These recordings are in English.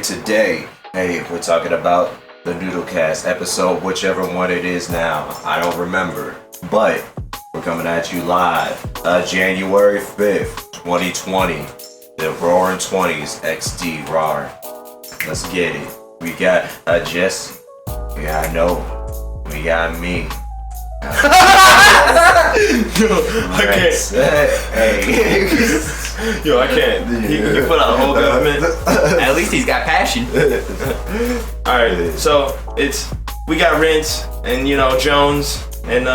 today, we're talking about the NoodleCast episode, whichever one it is now. I don't remember, but we're coming at you live, January 5th, 2020. The Roaring 20s XD RAR. Let's get it. We got Jess. We got No. We got me. Yo, I can't. Hey. Yo, I can't. He put out a whole government. At least he's got passion. Alright, so we got Rince and Jones and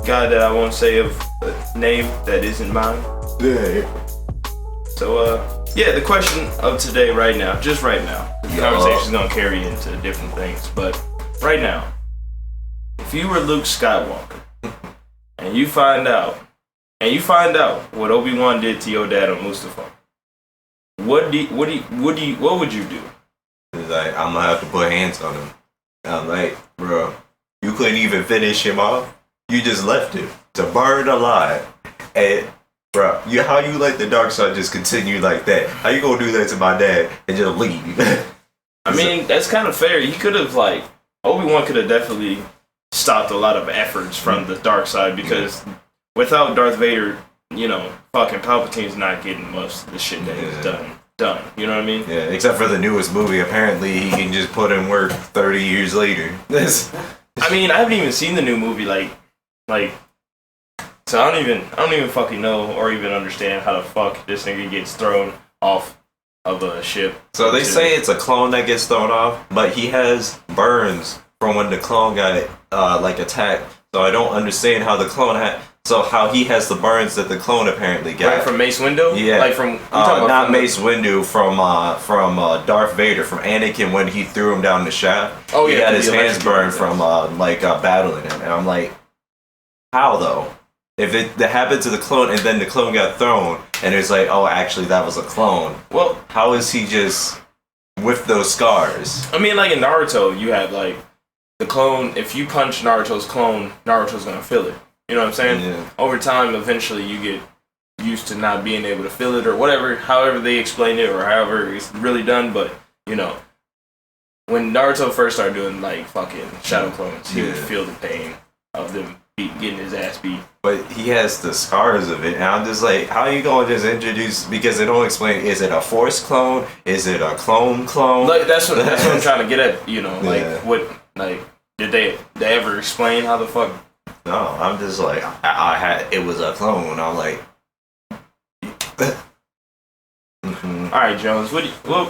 guy that I won't say of a name that isn't mine. So the question of today right now, just right now, the conversation's gonna carry into different things, but right now, if you were Luke Skywalker and you find out what Obi-Wan did to your dad on Mustafar, what would you do? It's like, I'm gonna have to put hands on him. I'm like, bro, you couldn't even finish him off. You just left him to burn alive. And bro, how you let the dark side just continue like that? How you gonna do that to my dad and just leave? I mean, that's kind of fair. He could have Obi-Wan could have definitely stopped a lot of efforts from the dark side because without Darth Vader, fucking Palpatine's not getting most of the shit that he's done. You know what I mean? Yeah, except for the newest movie. Apparently, he can just put in work 30 years later. I mean, I haven't even seen the new movie. So I don't even fucking know or even understand how the fuck this nigga gets thrown off of a ship. So they say it's a clone that gets thrown off, but he has burns from when the clone got attacked. So I don't understand how the clone how he has the burns that the clone apparently got. Right, from Mace Windu? Yeah. Like from not Mace Windu, from Darth Vader, from Anakin when he threw him down the shaft. Oh yeah. He had his hands burned from battling him. And I'm like, how though? If that happened to the clone and then the clone got thrown and it's like, oh, actually that was a clone. Well, how is he just with those scars? I mean, like in Naruto, you have the clone. If you punch Naruto's clone, Naruto's gonna feel it. You know what I'm saying? Yeah. Over time, eventually you get used to not being able to feel it or whatever, however they explain it or however it's really done. But when Naruto first started doing fucking shadow clones, he would feel the pain of them getting his ass beat. But he has the scars of it, and I'm just like, how are you gonna just introduce? Because they don't explain. Is it a force clone? Is it a clone? That's what I'm trying to get at. What did they ever explain how the fuck? No, I'm just like, I had it was a clone. I'm like, All right, Jones. What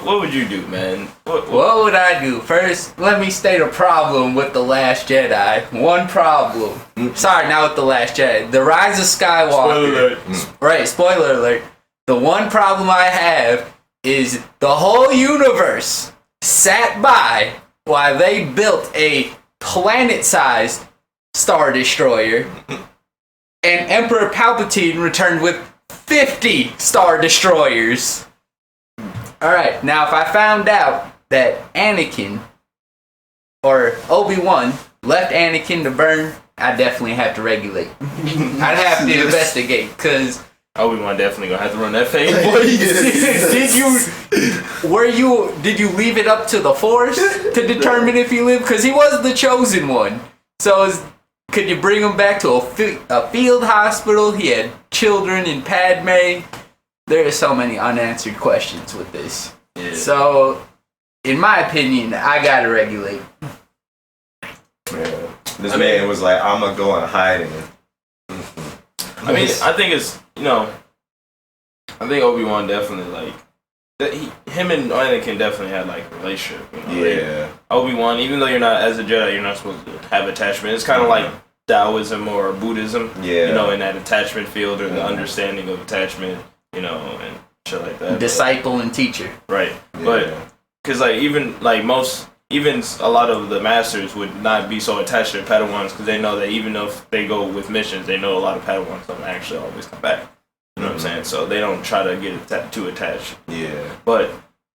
would you do, man? What would I do? First, let me state a problem with The Last Jedi. One problem. Sorry, not with The Last Jedi. The Rise of Skywalker. Spoiler alert. Right, spoiler alert. The one problem I have is the whole universe sat by while they built a planet-sized Star Destroyer, and Emperor Palpatine returned with 50 Star Destroyers. Alright, now if I found out that Anakin or Obi-Wan left Anakin to burn, I'd definitely have to regulate. I'd have to investigate, because Obi-Wan definitely gonna have to run that phase. Did you leave it up to the Force to determine if he lived? Because he was the chosen one. So could you bring him back to a field hospital? He had children in Padme. There are so many unanswered questions with this. Yeah. So, in my opinion, I gotta regulate. yeah. This man was like, I'm gonna go and hide him. I mean, I think it's I think Obi-Wan definitely him and Anakin definitely had a relationship. Yeah. Obi-Wan, even though you're not as a Jedi, you're not supposed to have attachment. It's kind of like Taoism or Buddhism. Yeah. In that attachment field or the understanding of attachment. And shit like that. Disciple and teacher. Right. Yeah. But because even a lot of the masters would not be so attached to their Padawans because they know that even if they go with missions, they know a lot of Padawans don't actually always come back. You know what I'm saying? So they don't try to get too attached. Yeah. But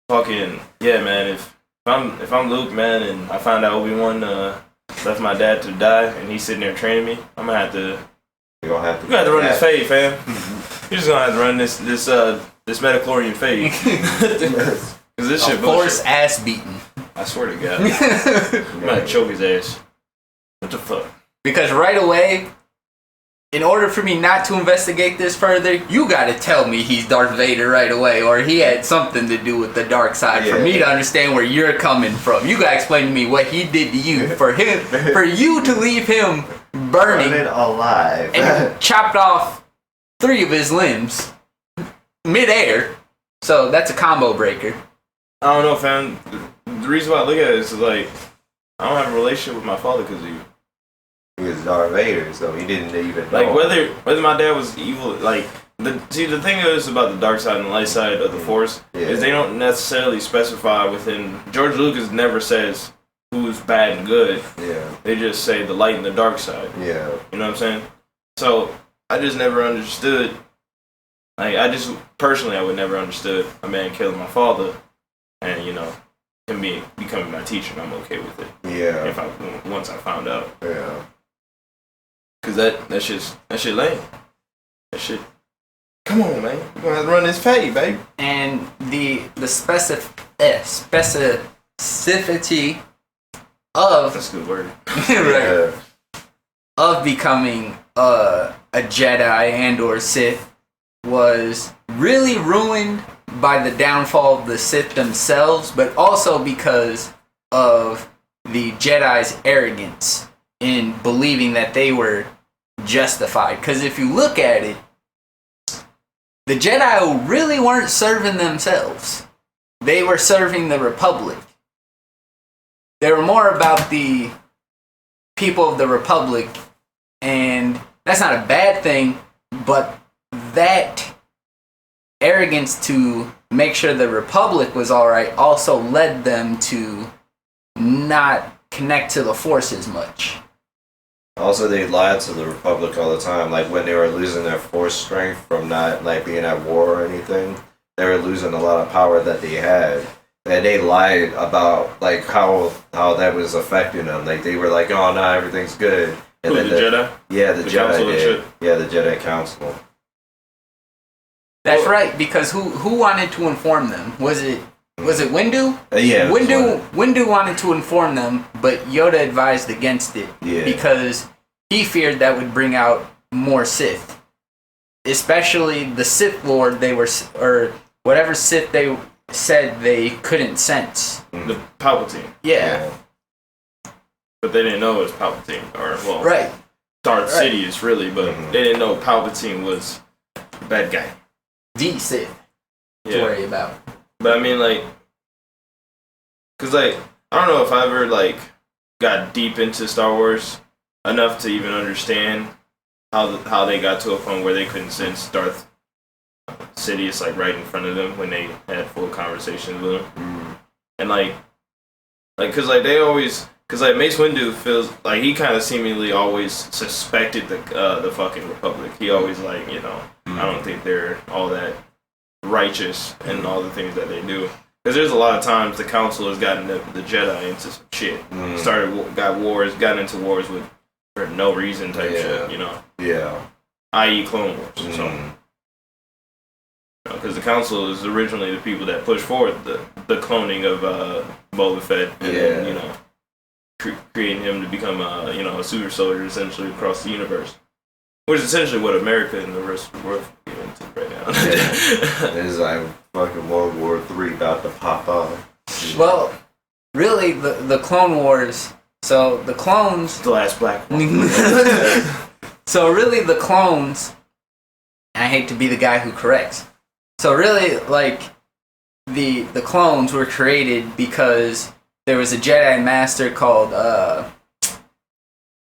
fucking man, if I'm Luke, man, and I find out Obi-Wan left my dad to die and he's sitting there training me, You're gonna have to run this fade, fam. You're just gonna have to run this this metachlorian fade. Cause this shit Force bullshit. ass beating. I swear to God. I'm gonna choke his ass. What the fuck? Because right away, in order for me not to investigate this further, you gotta tell me he's Darth Vader right away, or he had something to do with the dark side for me to understand where you're coming from. You gotta explain to me what he did to you for you to leave him burning alive and chopped off 3 of his limbs mid-air. So that's a combo breaker. I don't know, fam. The reason why I look at it is like I don't have a relationship with my father because of you. He was Darth Vader, so he didn't even know. Like whether my dad was evil, like the thing is about the dark side and the light side of the Force is they don't necessarily specify within. George Lucas never says who's bad and good. Yeah. They just say the light and the dark side. Yeah. You know what I'm saying? So I just never understood. Like I would never understood a man killing my father, and him becoming my teacher. And I'm okay with it. Yeah. Once I found out. Yeah. Cause that shit lame. That shit. Come on, man. We're gonna have to run this fade, baby. And the specificity of That's a good word. right, of becoming a Jedi and or Sith was really ruined by the downfall of the Sith themselves, but also because of the Jedi's arrogance in believing that they were justified. Because if you look at it, the Jedi really weren't serving themselves. They were serving the Republic. They were more about the people of the Republic, and that's not a bad thing, but that arrogance to make sure the Republic was alright also led them to not connect to the Force as much. Also, they lied to the Republic all the time. Like when they were losing their Force strength from not being at war or anything, they were losing a lot of power that they had. And they lied about how that was affecting them. Like they were like, "Oh no, everything's good." And Who, the Jedi? Yeah, the Jedi Council did. Yeah, the Jedi Council. That's right, because who wanted to inform them? Was it Windu? Yeah. Windu wanted to inform them, but Yoda advised against it because he feared that would bring out more Sith, especially the Sith Lord or whatever Sith they said they couldn't sense. The Palpatine. Yeah. But they didn't know it was Palpatine, right. Darth Sidious really, but they didn't know Palpatine was the bad guy. The Sith to worry about. But I mean, cause I don't know if I ever got deep into Star Wars enough to even understand how they got to a point where they couldn't sense Darth Sidious right in front of them when they had full conversations with him, and cause they always. Cause Mace Windu feels like he kind of seemingly always suspected the fucking Republic. He always I don't think they're all that righteous and all the things that they do. Cause there's a lot of times the Council has gotten the Jedi into some shit. Got into wars with for no reason type shit. Yeah. I.e. Clone Wars. So. Because the Council is originally the people that pushed forward the cloning of Boba Fett and then, creating him to become a super soldier essentially across the universe, which is essentially what America and the rest of the world get into right now. It's fucking World War III about to pop off. Well, really, the Clone Wars. So the clones. The last black one. So really, the clones. I hate to be the guy who corrects. So really, the clones were created because there was a Jedi Master called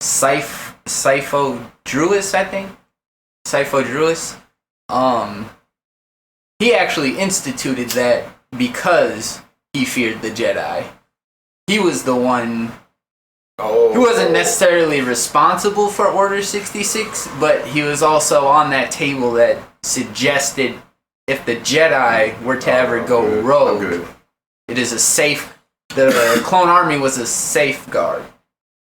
Sifo-Druis, I think. Sifo-Druis. He actually instituted that because he feared the Jedi. He was the one who wasn't necessarily responsible for Order 66, but he was also on that table that suggested if the Jedi were to ever go rogue, it is a safe. The clone army was a safeguard.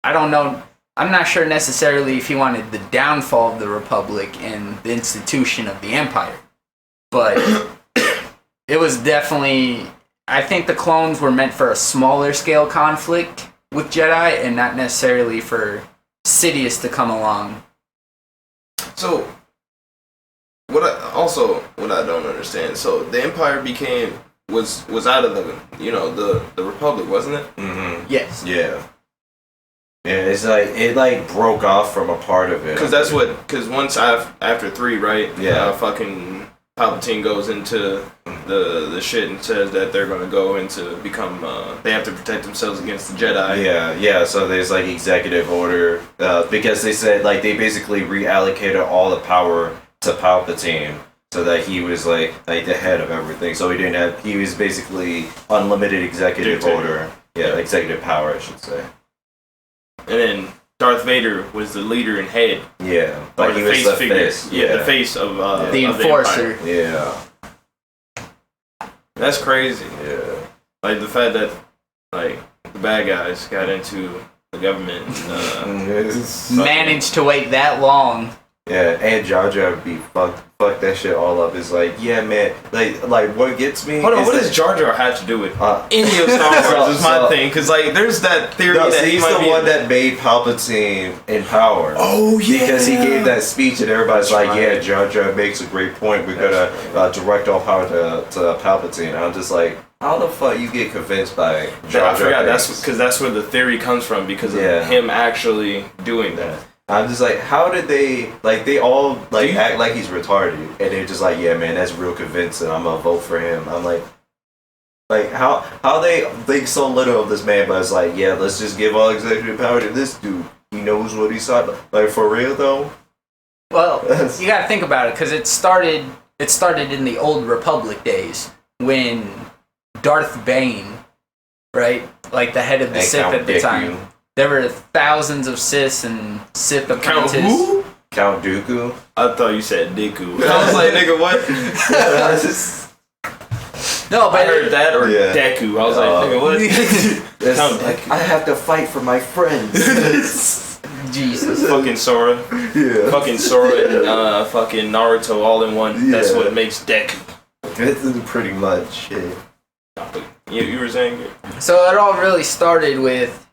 I don't know. I'm not sure necessarily if he wanted the downfall of the Republic and the institution of the Empire. But it was definitely. I think the clones were meant for a smaller scale conflict with Jedi, and not necessarily for Sidious to come along. So, what I don't understand. So the Empire was out of the Republic, wasn't it? Mm-hmm. Yes. Yeah. Yeah, it's like it broke off from a part of it. Because once after 3, right? Yeah. Fucking Palpatine goes into the shit and says that they're gonna go into become they have to protect themselves against the Jedi. Yeah. So there's like executive order because they said like they basically reallocated all the power to Palpatine so that he was like the head of everything. So he was basically unlimited executive order. Yeah, executive power, I should say. And then Darth Vader was the leader and head. Yeah, Or like the he was face the figure. face. Yeah, the face of the of enforcer. Empire. Yeah. That's crazy. Yeah. Like the fact that like the bad guys got into the government. And, Managed to wait that long. Yeah, and Jar Jar be fuck that shit all up. It's like, yeah, man, like what gets me. hold on, what that, does Jar Jar have to do with Uh, any of Star Wars? Is my so- thing, because like there's that theory No, that see, he he's might the be one that made Palpatine in power. Oh yeah, Because he gave that speech and everybody's That's like, right. yeah, Jar Jar makes a great point. We're gonna direct all power to Palpatine. And I'm just like, how the fuck you get convinced by Jar Jar? I forgot. Binks? That's where the theory comes from because of Yeah. him actually doing that. I'm just like, how did they all Do you- act like he's retarded, and they're just like, yeah, man, that's real convincing. I'm gonna vote for him. I'm like how they think so little of this man, but it's like, yeah, let's just give all executive power to this dude. He knows what he's talking about. Like for real though. Well, you gotta think about it, because it started in the old Republic days when Darth Bane, right, like the head of the And Sith Count at the Dooku. time. There were thousands of Siths and Sith Count apprentices. who? Count Dooku. I thought you said Dooku. I was like, nigga, what? No, I but heard that or Yeah. Deku. I was like, nigga, what? It's Count like, Dooku. I have to fight for my friends. Jesus. Fucking Sora. Yeah. Fucking Sora and fucking Naruto all in one. That's Yeah. what makes Deku. This is pretty much it. You were saying it? So it all really started with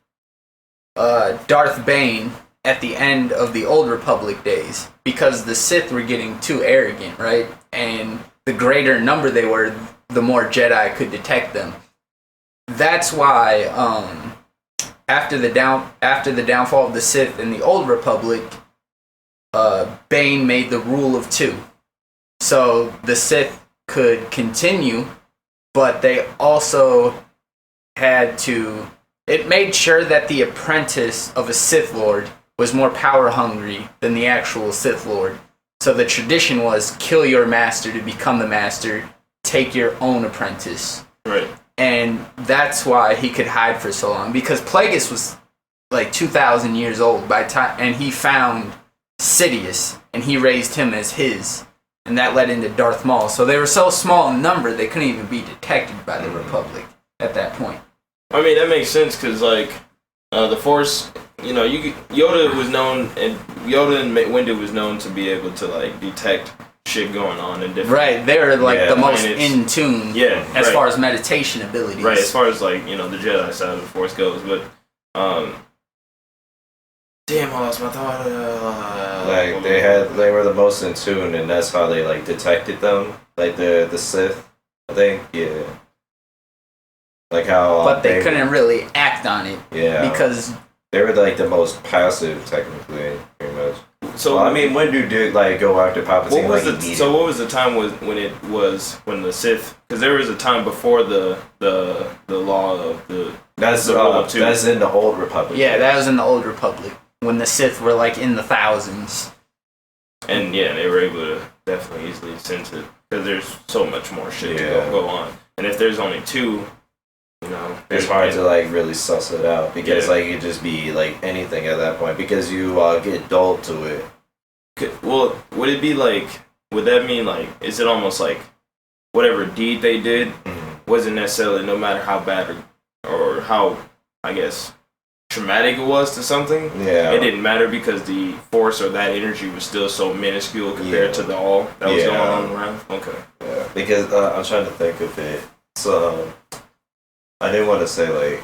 Darth Bane at the end of the Old Republic days, because the Sith were getting too arrogant, right? And the greater number they were, the more Jedi could detect them. That's why after the downfall of the Sith in the Old Republic, Bane made the rule of 2. So the Sith could continue, but they also had to. It made sure that the apprentice of a Sith Lord was more power hungry than the actual Sith Lord. So the tradition was kill your master to become the master, take your own apprentice. Right. And that's why he could hide for so long, because Plagueis was like 2,000 years old by time, and he found Sidious and he raised him as his, and that led into Darth Maul. So they were so small in number they couldn't even be detected by the Republic at that point. I mean, that makes sense because, like, the Force, Yoda was known, and Yoda and Windu was known to be able to, like, detect shit going on in different... Right, they were like the most planets. in tune as far as meditation abilities. Right, as far as, like, the Jedi side of the Force goes, but, damn, I lost my thought. They were the most in tune, and that's how they detected them. Like the Sith, I think, yeah. Like how, but they couldn't really act on it. Yeah. Because they were the most passive, technically, pretty much. So I mean, Windu did go after Palpatine. What was the time when the Sith? Because there was a time before the law of the. That's in the Old Republic. Yeah, that was in the Old Republic when the Sith were in the thousands. And yeah, they were able to definitely easily sense it because there's so much more shit to go on. And if there's only 2, it's hard to really suss it out because it could just be anything at that point because you get dulled to it. Well, would it be would that mean is it almost whatever deed they did wasn't necessarily, no matter how bad or how, I guess, traumatic it was to something, it didn't matter because the force or that energy was still so minuscule compared to the all that was going on around. Okay. Yeah, because I'm trying to think of it. So I didn't want to say like.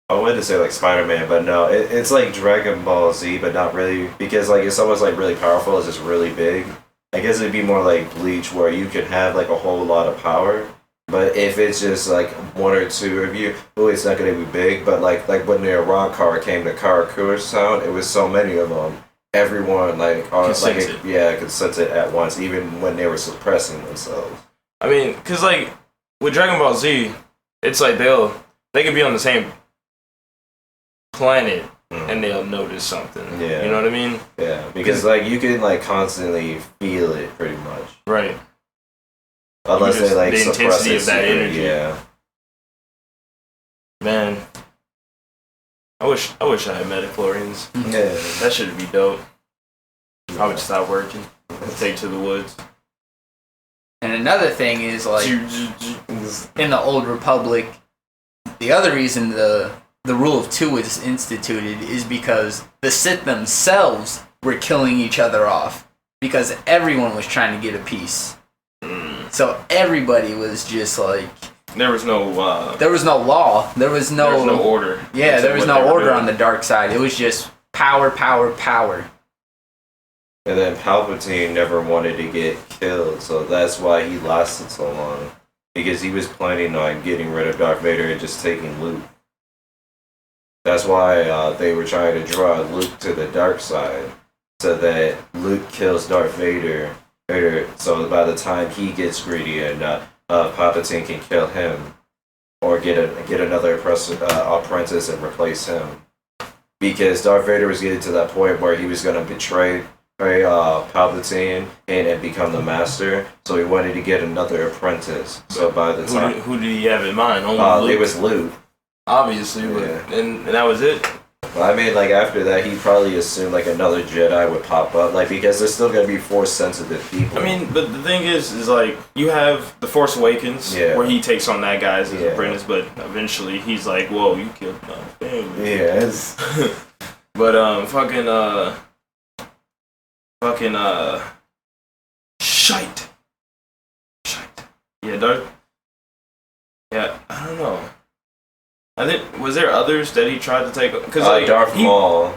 I wanted to say like Spider-Man, but no, it's like Dragon Ball Z, but not really, because like if someone's like really powerful, it's just really big. I guess it'd be more like Bleach, where you could have like a whole lot of power, but if it's just like one or two of you, it's not gonna be big. But like when the Iran car came to Karakuris Town, it was so many of them. Everyone could sense it at once, even when they were suppressing themselves. I mean, cause like with Dragon Ball Z, it's like they could be on the same planet and they'll notice something. Yeah. You know what I mean? Yeah. Because like you can like constantly feel it pretty much. Right. Unless they like the suppress intensity of that energy. Yeah. Man. I wish I had metachlorians. Yeah. That should be dope. I would stop working. Take to the woods. And another thing is like in the Old Republic, the other reason the rule of two was instituted is because the Sith themselves were killing each other off because everyone was trying to get a piece. So everybody was just like there was no law. There was no order. Yeah, there was no order on the dark side. It was just power, power, power. And then Palpatine never wanted to get killed, so that's why he lasted so long. Because he was planning on getting rid of Darth Vader and just taking Luke. That's why they were trying to draw Luke to the dark side, so that Luke kills Darth Vader. So by the time he gets greedy and Palpatine can kill him, or get another apprentice and replace him, because Darth Vader was getting to that point where he was going to betray Palpatine and become the master. So he wanted to get another apprentice. So by the time who did he have in mind? Only Luke? It was Luke. Obviously, and that was it. Well, I mean, like after that, he probably assumed like another Jedi would pop up, like because there's still gonna be Force-sensitive people. I mean, but the thing is like you have the Force Awakens, where he takes on that guy as his apprentice, but eventually he's like, "Whoa, you killed my family." Yeah, it's... but shite. Yeah, Darth. Yeah, I don't know. I think was there others that he tried to take? Because Darth Maul.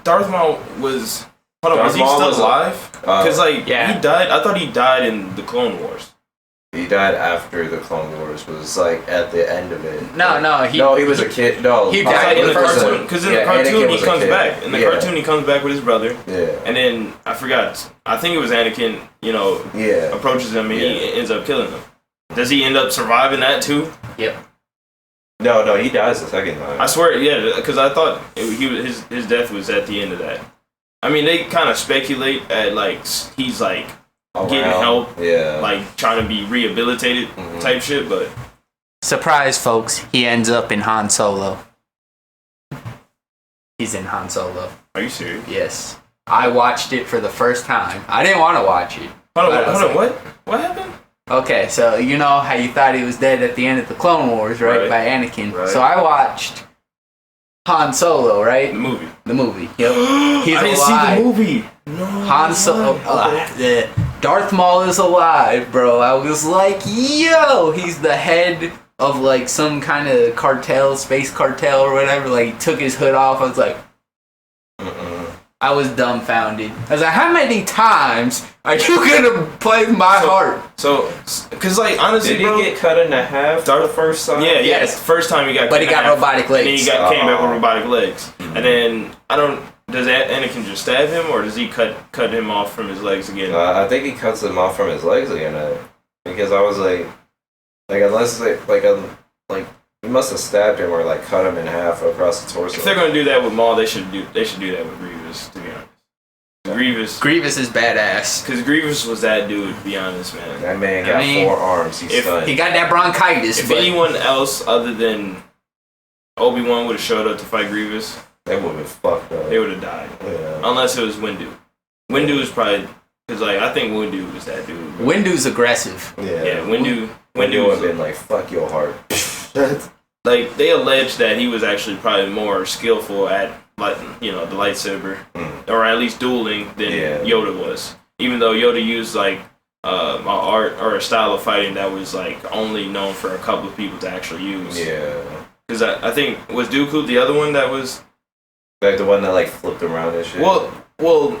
Darth Maul was. Hold on, was he still alive? Because he died. I thought he died in the Clone Wars. He died after the Clone Wars. Was like at the end of it. He was a kid. No, he died in the cartoon. Because in the cartoon he comes back. In the cartoon he comes back with his brother. Yeah. And then I forgot. I think it was Anakin. Approaches him and he ends up killing him. Does he end up surviving that too? Yep. No, he dies the second time. I swear, because I thought his death was at the end of that. I mean, they kind of speculate at he's getting help, like trying to be rehabilitated type shit, but surprise, folks, he ends up in Han Solo. He's in Han Solo. Are you serious? Yes, I watched it for the first time. I didn't want to watch it. Hold on, what? What happened? Okay, so you know how you thought he was dead at the end of the Clone Wars, right? By Anakin. Right. So I watched Han Solo, right? The movie. Yep. He's I didn't alive. see the movie. No. Han Solo. Darth Maul is alive, bro. I was like, yo, he's the head of some kind of cartel, space cartel or whatever. Like, he took his hood off. I was like, I was dumbfounded. I was like, how many times are you gonna play my heart? So, because honestly, did he get cut in half the first time? Yeah, yes. First time he got cut but he got robotic legs. And then he came back with robotic legs. And then, does Anakin just stab him, or does he cut him off from his legs again? I think he cuts him off from his legs again, because I was unless he must have stabbed him or cut him in half across the torso. If they're gonna do that with Maul, they should do that with Grievous, to be honest. Grievous is badass. Because Grievous was that dude, to be honest, man. That man got 4 arms. He's stunned. He got that bronchitis. If anyone else other than Obi-Wan would have showed up to fight Grievous, they would have been fucked up. They would have died. Yeah. Unless it was Windu. Windu is probably... Because, I think Windu was that dude. Windu's aggressive. Yeah. Windu would have been like, fuck your heart. like they allege that he was actually probably more skillful at like the lightsaber, or at least dueling than Yoda was. Even though Yoda used like an art or a style of fighting that was like only known for a couple of people to actually use. Yeah. Because I think was Dooku the other one that was like the one that like flipped around and shit. Well,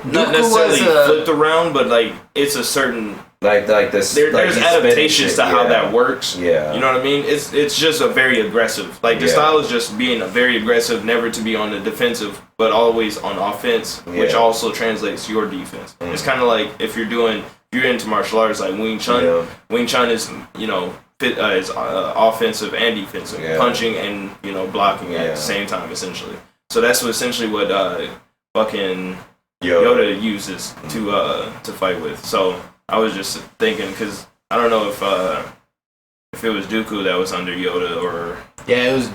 not necessarily flipped around, but like it's a certain like this. There's adaptations to how that works. Yeah, you know what I mean. It's just a very aggressive. Like the style is just being a very aggressive, never to be on the defensive, but always on offense, which also translates your defense. It's kind of like if you're into martial arts like Wing Chun. Yeah. Wing Chun is is offensive and defensive, punching and blocking at the same time essentially. So that's essentially what fucking Yoda uses to fight with. So I was just thinking, because I don't know if it was Dooku that was under Yoda or it was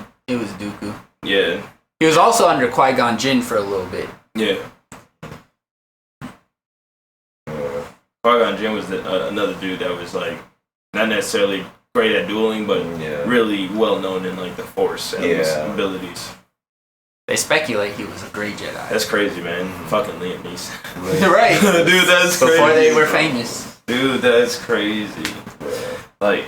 Dooku. Yeah, he was also under Qui-Gon Jinn for a little bit. Yeah. Qui-Gon Jinn was another dude that was like not necessarily great at dueling, but really well known in like the Force and his abilities. They speculate he was a great Jedi. That's crazy, man. Fucking Liam Neeson. Right. Dude, that's crazy. Before they were famous. Dude, that's crazy. Like,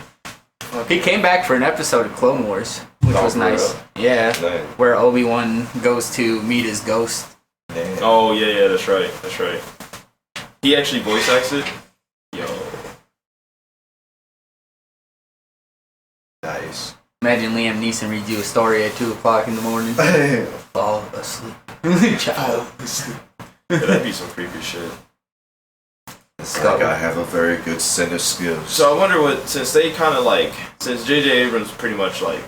he came back for an episode of Clone Wars, which was nice. Yeah. Nice. Where Obi-Wan goes to meet his ghost. Damn. Oh, yeah, that's right. That's right. He actually voice acts it? Yo. Nice. Imagine Liam Neeson reads you a story at 2 o'clock in the morning. Fall asleep. Child. That'd be some creepy shit. It's like I have a very good set of skills. So I wonder since J.J. Abrams pretty much like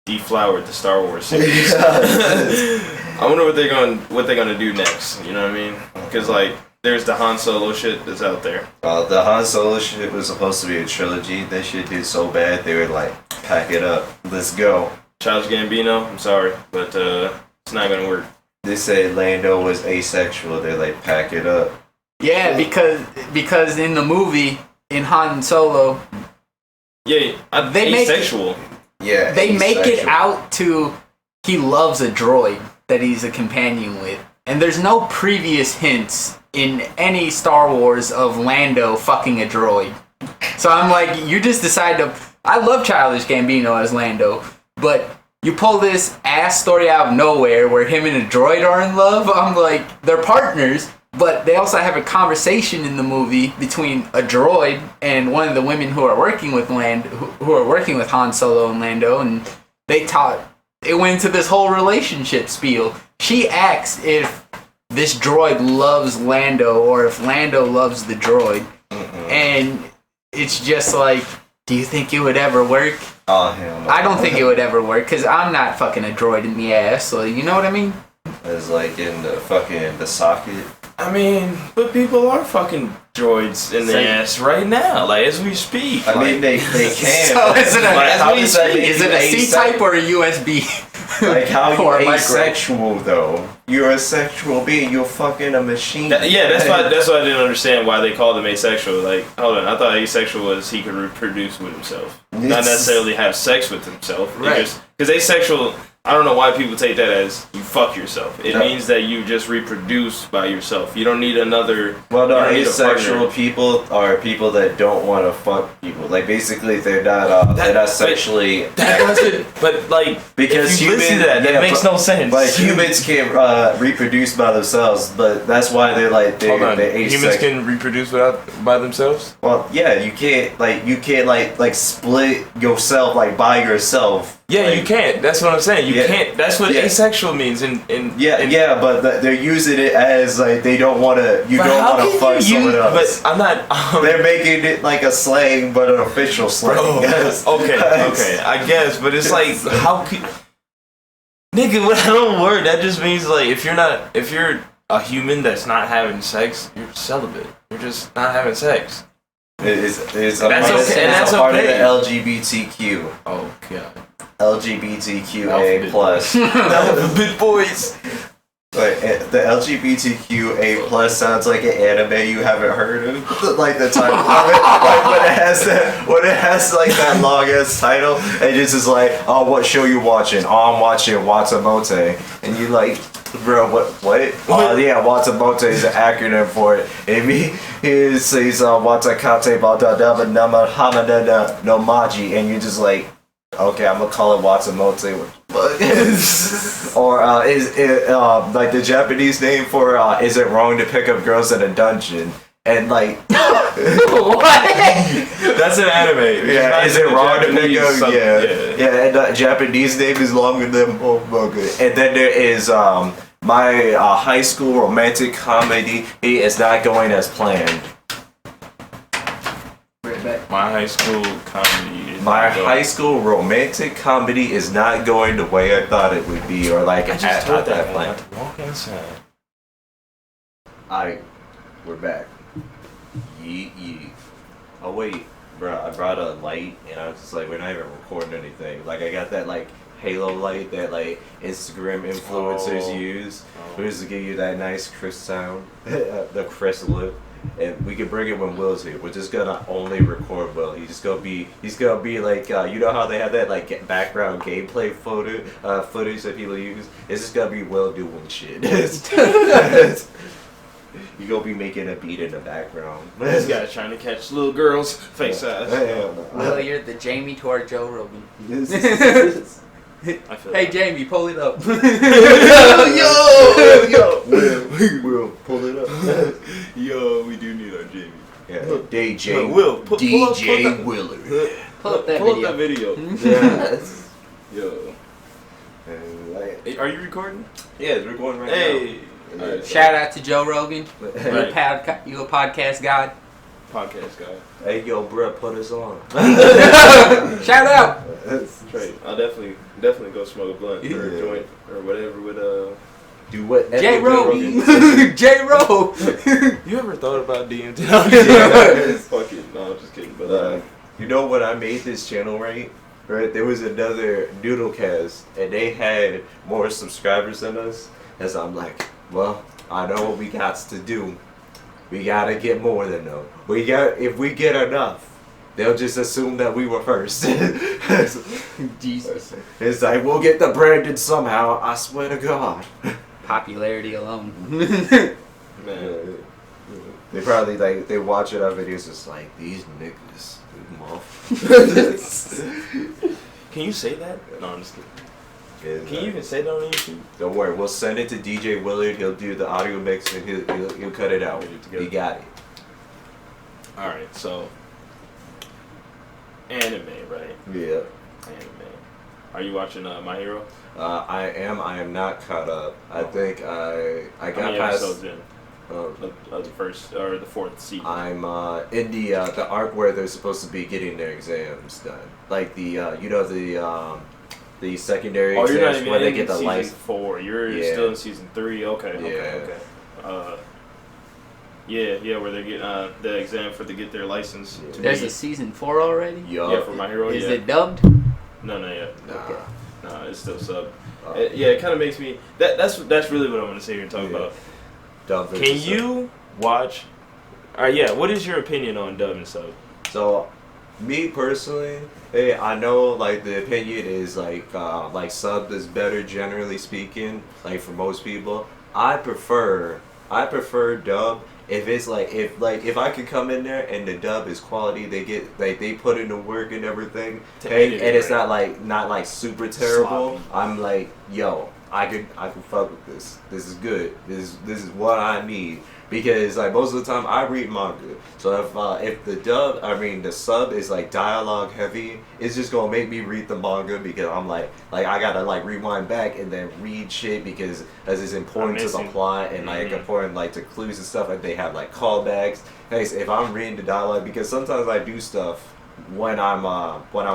deflowered the Star Wars series. I wonder what they're gonna do next. You know what I mean? Because like there's the Han Solo shit that's out there. The Han Solo shit was supposed to be a trilogy. That shit did so bad they were like, pack it up, let's go. Childish Gambino, I'm sorry, but it's not gonna work. They say Lando was asexual. They're like, pack it up. Yeah, because in the movie, in Han Solo, they asexual. They make it out to he loves a droid that he's a companion with, and there's no previous hints in any Star Wars of Lando fucking a droid. So I'm like, you just decide to. I love Childish Gambino as Lando, but you pull this ass story out of nowhere where him and a droid are in love. I'm like, they're partners, but they also have a conversation in the movie between a droid and one of the women who are working with who are working with Han Solo and Lando, and it went into this whole relationship spiel. She asks if this droid loves Lando or if Lando loves the droid, and it's just like, do you think it would ever work? Oh, hell no. I don't think it would ever work, because I'm not fucking a droid in the ass, so you know what I mean? It's like in the socket. I mean, but people are fucking droids in the ass right now, like as we speak. I mean, they can. So is it a C-type or a USB? Like how you asexual though? You're a sexual being. You're fucking a machine. That's why I didn't understand why they called him asexual. Like, hold on, I thought asexual was he could reproduce with himself, not necessarily have sex with himself. Right. Because asexual, I don't know why people take that as you fuck yourself. It means that you just reproduce by yourself. You don't need another. Well, no, asexual people are people that don't want to fuck people. Like basically, they're not sexually. That doesn't. But like, because if you listen to that makes no sense. But humans can't reproduce by themselves. But that's why they're like they're asexual. Humans can reproduce by themselves. Well, yeah, you can't split yourself like by yourself. Yeah, like, you can't. That's what I'm saying. You can't. That's what asexual means. But they're using it as like they don't want to. You don't want to fuck someone else. But I'm not. They're making it like a slang, but an official slang. Okay, I guess. But it's like, how could, nigga? What I don't word. That just means like if you're a human that's not having sex, you're celibate. You're just not having sex. It's a part of the LGBTQ. Oh god. LGBTQA plus. Alphabet boys. But the LGBTQA plus sounds like an anime you haven't heard of. Like the title of it, like when it has like that long ass title, and it's just like, oh, what show you watching? Oh, I'm watching Watamote, and you like, bro, what? Oh yeah, Watamote is an acronym for it. He says Watakate Badadaba Nama Hamada no Maji, and you're just like, okay, I'm gonna call it Watamote. Or is it like the Japanese name for is it wrong to pick up girls in a dungeon? And like What? That's an anime. yeah, is it wrong to pick up? Something. Yeah, and the Japanese name is longer than motherfucker. And then there is my high school romantic comedy. It is not going as planned. My high school comedy. My high school romantic comedy is not going the way I thought it would be, or like I just told that plan. man to walk inside. We're back. Yeet. Oh wait, bro, I brought a light, and I was just like, we're not even recording anything. Like I got that like halo light that like Instagram influencers use, just to give you that nice crisp sound, the crisp look. And we can bring it when Will's here. We're just gonna only record Will. He's gonna be like, you know how they have that like background gameplay footage that people use. It's just gonna be Will doing shit. You gonna be making a beat in the background. This guy's trying to catch little girls' face ass. Well, you're the Jamie to our Joe Rogan. I feel Hey that. Jamie, pull it up. Yo, Will, pull it up. Yo, we do need our Jamie. Yeah, DJ Will, pull DJ up, Willard. Pull up that pull video. up that video. Yes. Yo. Hey, are you recording? Yeah, we're going right Hey. now. Alright, Shout out to Joe Rogan. Right. You a podcast guy. Podcast guy. Hey, yo, bruh, put us on. Shout out. Right. I'll definitely go smoke a blunt or Yeah. a joint or whatever with Do what? J Ro. J Ro. You ever thought about DMT? Fuck it. No, I'm just kidding. But You know when I made this channel, right? There was another NoodleCast, and they had more subscribers than us. And so I'm like, well, I know what we got to do. We gotta get more than them. If we get enough, they'll just assume that we were first. Jesus. It's like, we'll get the branded somehow, I swear to God. Popularity alone. man. They probably, like, they watching our videos just like, these niggas. Can you say that? No, I'm just kidding. And, Can you even say that on YouTube? Don't worry, we'll send it to DJ Willard. He'll do the audio mix and he'll cut it out. He got it. All right, so anime, right? Yeah. Anime. Are you watching My Hero? I am not caught up. I think I got How many past. episodes in of the first or the fourth season? I'm in the arc where they're supposed to be getting their exams done, like the secondary Oh, you're not exams even where they in get the season license. 4. You're Yeah. still in season 3. Okay. Yeah, where they get the exam to get their license. Yeah. To There's be, a season 4 already? yeah, for My Hero. Is yeah. it dubbed? No, not yet. Nah. No, it's still sub. It kind of makes me. That's really what I want to sit here and talk about. Dub Can versus you watch? Yeah. What is your opinion on dub and sub? So, me personally, hey, I know like the opinion is like sub is better generally speaking, like for most people. I prefer dub if it's if I could come in there and the dub is quality, they get they put in the work and everything, and it's not like super terrible. Sloppy. I'm like, yo, I can fuck with this. This is good. This is what I need. Because like most of the time I read manga, so if the sub is like dialogue heavy, it's just gonna make me read the manga because I'm like I gotta like rewind back and then read shit because as it's important to the plot and like important like to clues and stuff, like they have like callbacks. Hey, so if I'm reading the dialogue, because sometimes I do stuff when I'm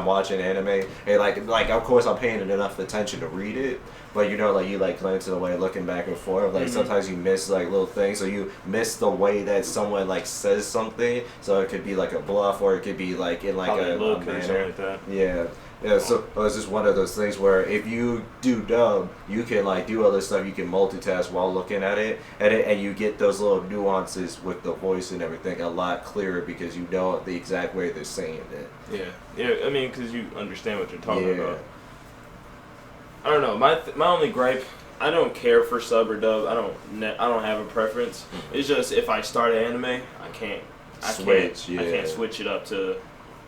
watching anime, and like of course I'm paying enough attention to read it. But you know, like you like glancing away, looking back and forth. Like sometimes you miss like little things, so you miss the way that someone like says something. So it could be like a bluff, or it could be like in like a look or manner. something like that. Yeah, Yeah, so it's just one of those things where if you do dub, you can like do other stuff. You can multitask while looking at it, and you get those little nuances with the voice and everything a lot clearer because you know the exact way they're saying it. Yeah. I mean, because you understand what you're talking about. I don't know. My only gripe, I don't care for sub or dub. I don't have a preference. It's just if I start an anime, I can't switch it up to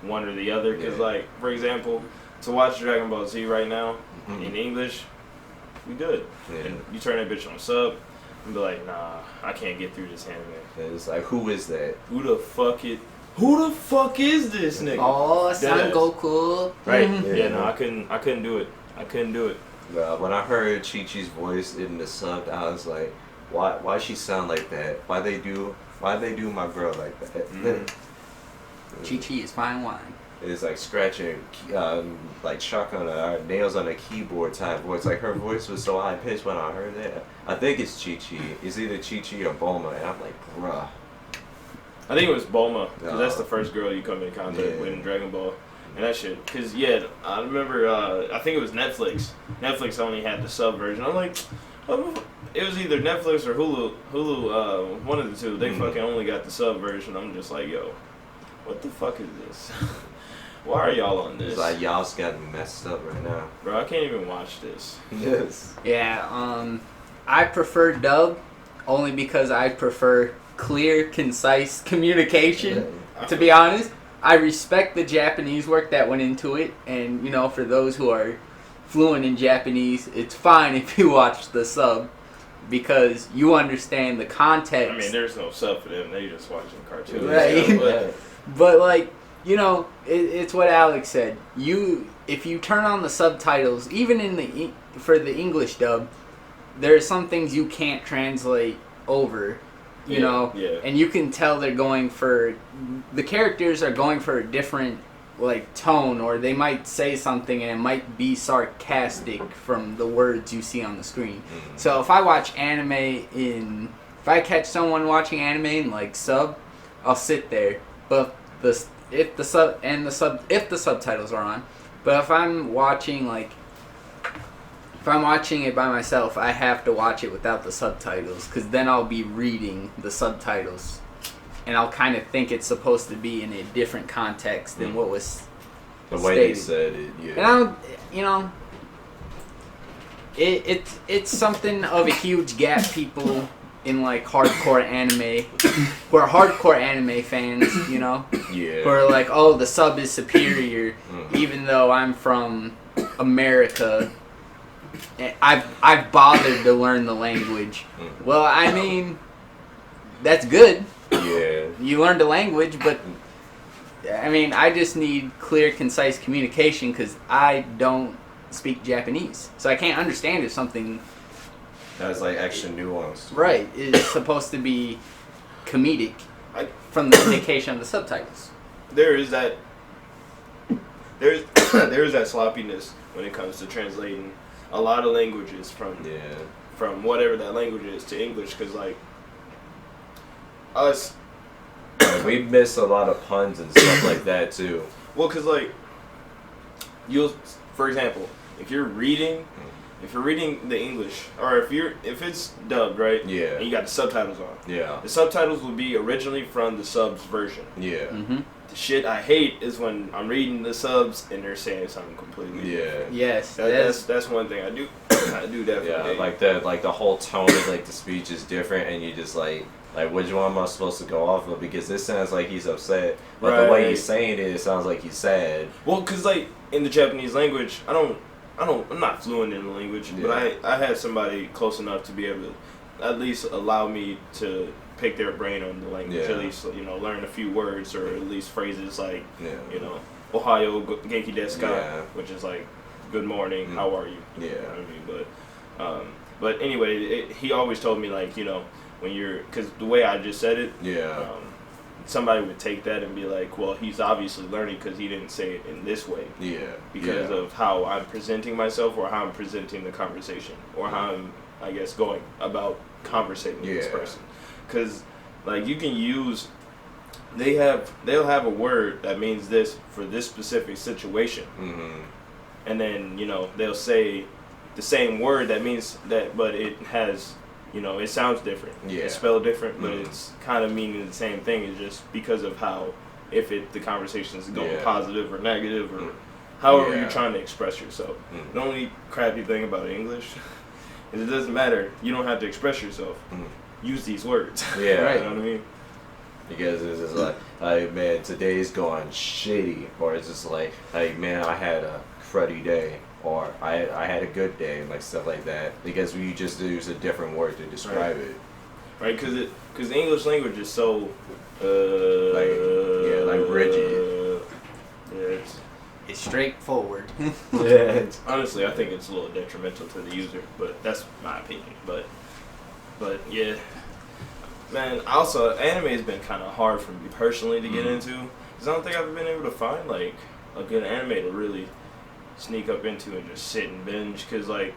one or the other. Because like, for example, to watch Dragon Ball Z right now in English, we good. Yeah. And you turn that bitch on sub and be like, nah, I can't get through this anime. It's like, who is that? Who the fuck is this nigga? Oh, Son Goku. Right? Yeah, No, I couldn't do it. When I heard Chi-Chi's voice in the sub, I was like, why she sound like that? Why they do my girl like that? Chi-Chi is fine wine. It's like scratching like chalk on nails on a keyboard type voice. Like her voice was so high pitched when I heard that. I think it's Chi-Chi. It's either Chi-Chi or Bulma, and I'm like, bruh. I think it was Bulma, because that's the first girl you come in contact with in Dragon Ball. And that shit, because I remember, I think it was Netflix. Netflix only had the sub version. I'm like, it was either Netflix or Hulu, one of the two. They fucking only got the sub version. I'm just like, yo, what the fuck is this? Why are y'all on this? It's like y'all's gotten messed up right now. Bro, I can't even watch this. Yes. Yeah, I prefer dub only because I prefer clear, concise communication, to be honest. I respect the Japanese work that went into it, and you know, for those who are fluent in Japanese, it's fine if you watch the sub because you understand the context. I mean, there's no sub for them; they just watching cartoons. Right. But like, you know, it's what Alex said. If you turn on the subtitles, even for the English dub, there are some things you can't translate over. You know, and you can tell the characters are going for a different like tone, or they might say something and it might be sarcastic from the words you see on the screen. So if I catch someone watching anime in like sub, I'll sit there. But if the subtitles are on, but if I'm watching it by myself, I have to watch it without the subtitles, because then I'll be reading the subtitles, and I'll kind of think it's supposed to be in a different context than what was the way they said it. Yeah. And it's something of a huge gap. People in like hardcore anime, who are hardcore anime fans, you know, who are like, oh, the sub is superior, even though I'm from America. I've bothered to learn the language. Well, I mean, that's good. Yeah. You learned the language, but I mean, I just need clear, concise communication because I don't speak Japanese, so I can't understand if something that's like extra nuance. Right, is supposed to be comedic from the indication of the subtitles. There is that sloppiness when it comes to translating a lot of languages from whatever that language is to English, because like us, we miss a lot of puns and stuff like that too. Well, because like for example, if you're reading the English, or if it's dubbed, right? Yeah. And you got the subtitles on. Yeah. The subtitles will be originally from the subs version. Yeah. Mm-hmm. The shit I hate is when I'm reading the subs and they're saying something completely different. Yes. That's one thing I do. I do definitely. Yeah, hate. like the whole tone of like the speech is different, and you just like which one am I supposed to go off of? Because this sounds like he's upset, but the way he's saying it sounds like he's sad. Well, because like in the Japanese language, I'm not fluent in the language, but I had somebody close enough to be able to at least allow me to pick their brain on the language, at least, you know, learn a few words or at least phrases like, you know, Ohayo Genki desu ka, which is like, good morning, how are you? Yeah. You know what I mean? But anyway, he always told me, like, you know, when you're, because the way I just said it, somebody would take that and be like, well, he's obviously learning because he didn't say it in this way. Yeah. Because of how I'm presenting myself, or how I'm presenting the conversation, or how I'm, I guess, going about conversating with this person. Because, like, you can use, they'll have a word that means this for this specific situation. and then they'll say the same word that means that, but it has it sounds different. Yeah. It's spelled different, but it's kind of meaning the same thing. It's just because of how the conversation is going positive or negative or however you're trying to express yourself. The only crappy thing about English is it doesn't matter. You don't have to express yourself. Use these words. Yeah. Right. You know what I mean? Because it's just like, hey man, today's going shitty, or it's just like, hey man, I had a cruddy day, or I had a good day, like stuff like that. Because we just use a different word to describe it. Right, because the English language is so like rigid. It's straightforward. Honestly, I think it's a little detrimental to the user, but that's my opinion. But yeah, man. Also, anime has been kind of hard for me personally to get into, because I don't think I've been able to find like a good anime to really sneak up into and just sit and binge. Because like,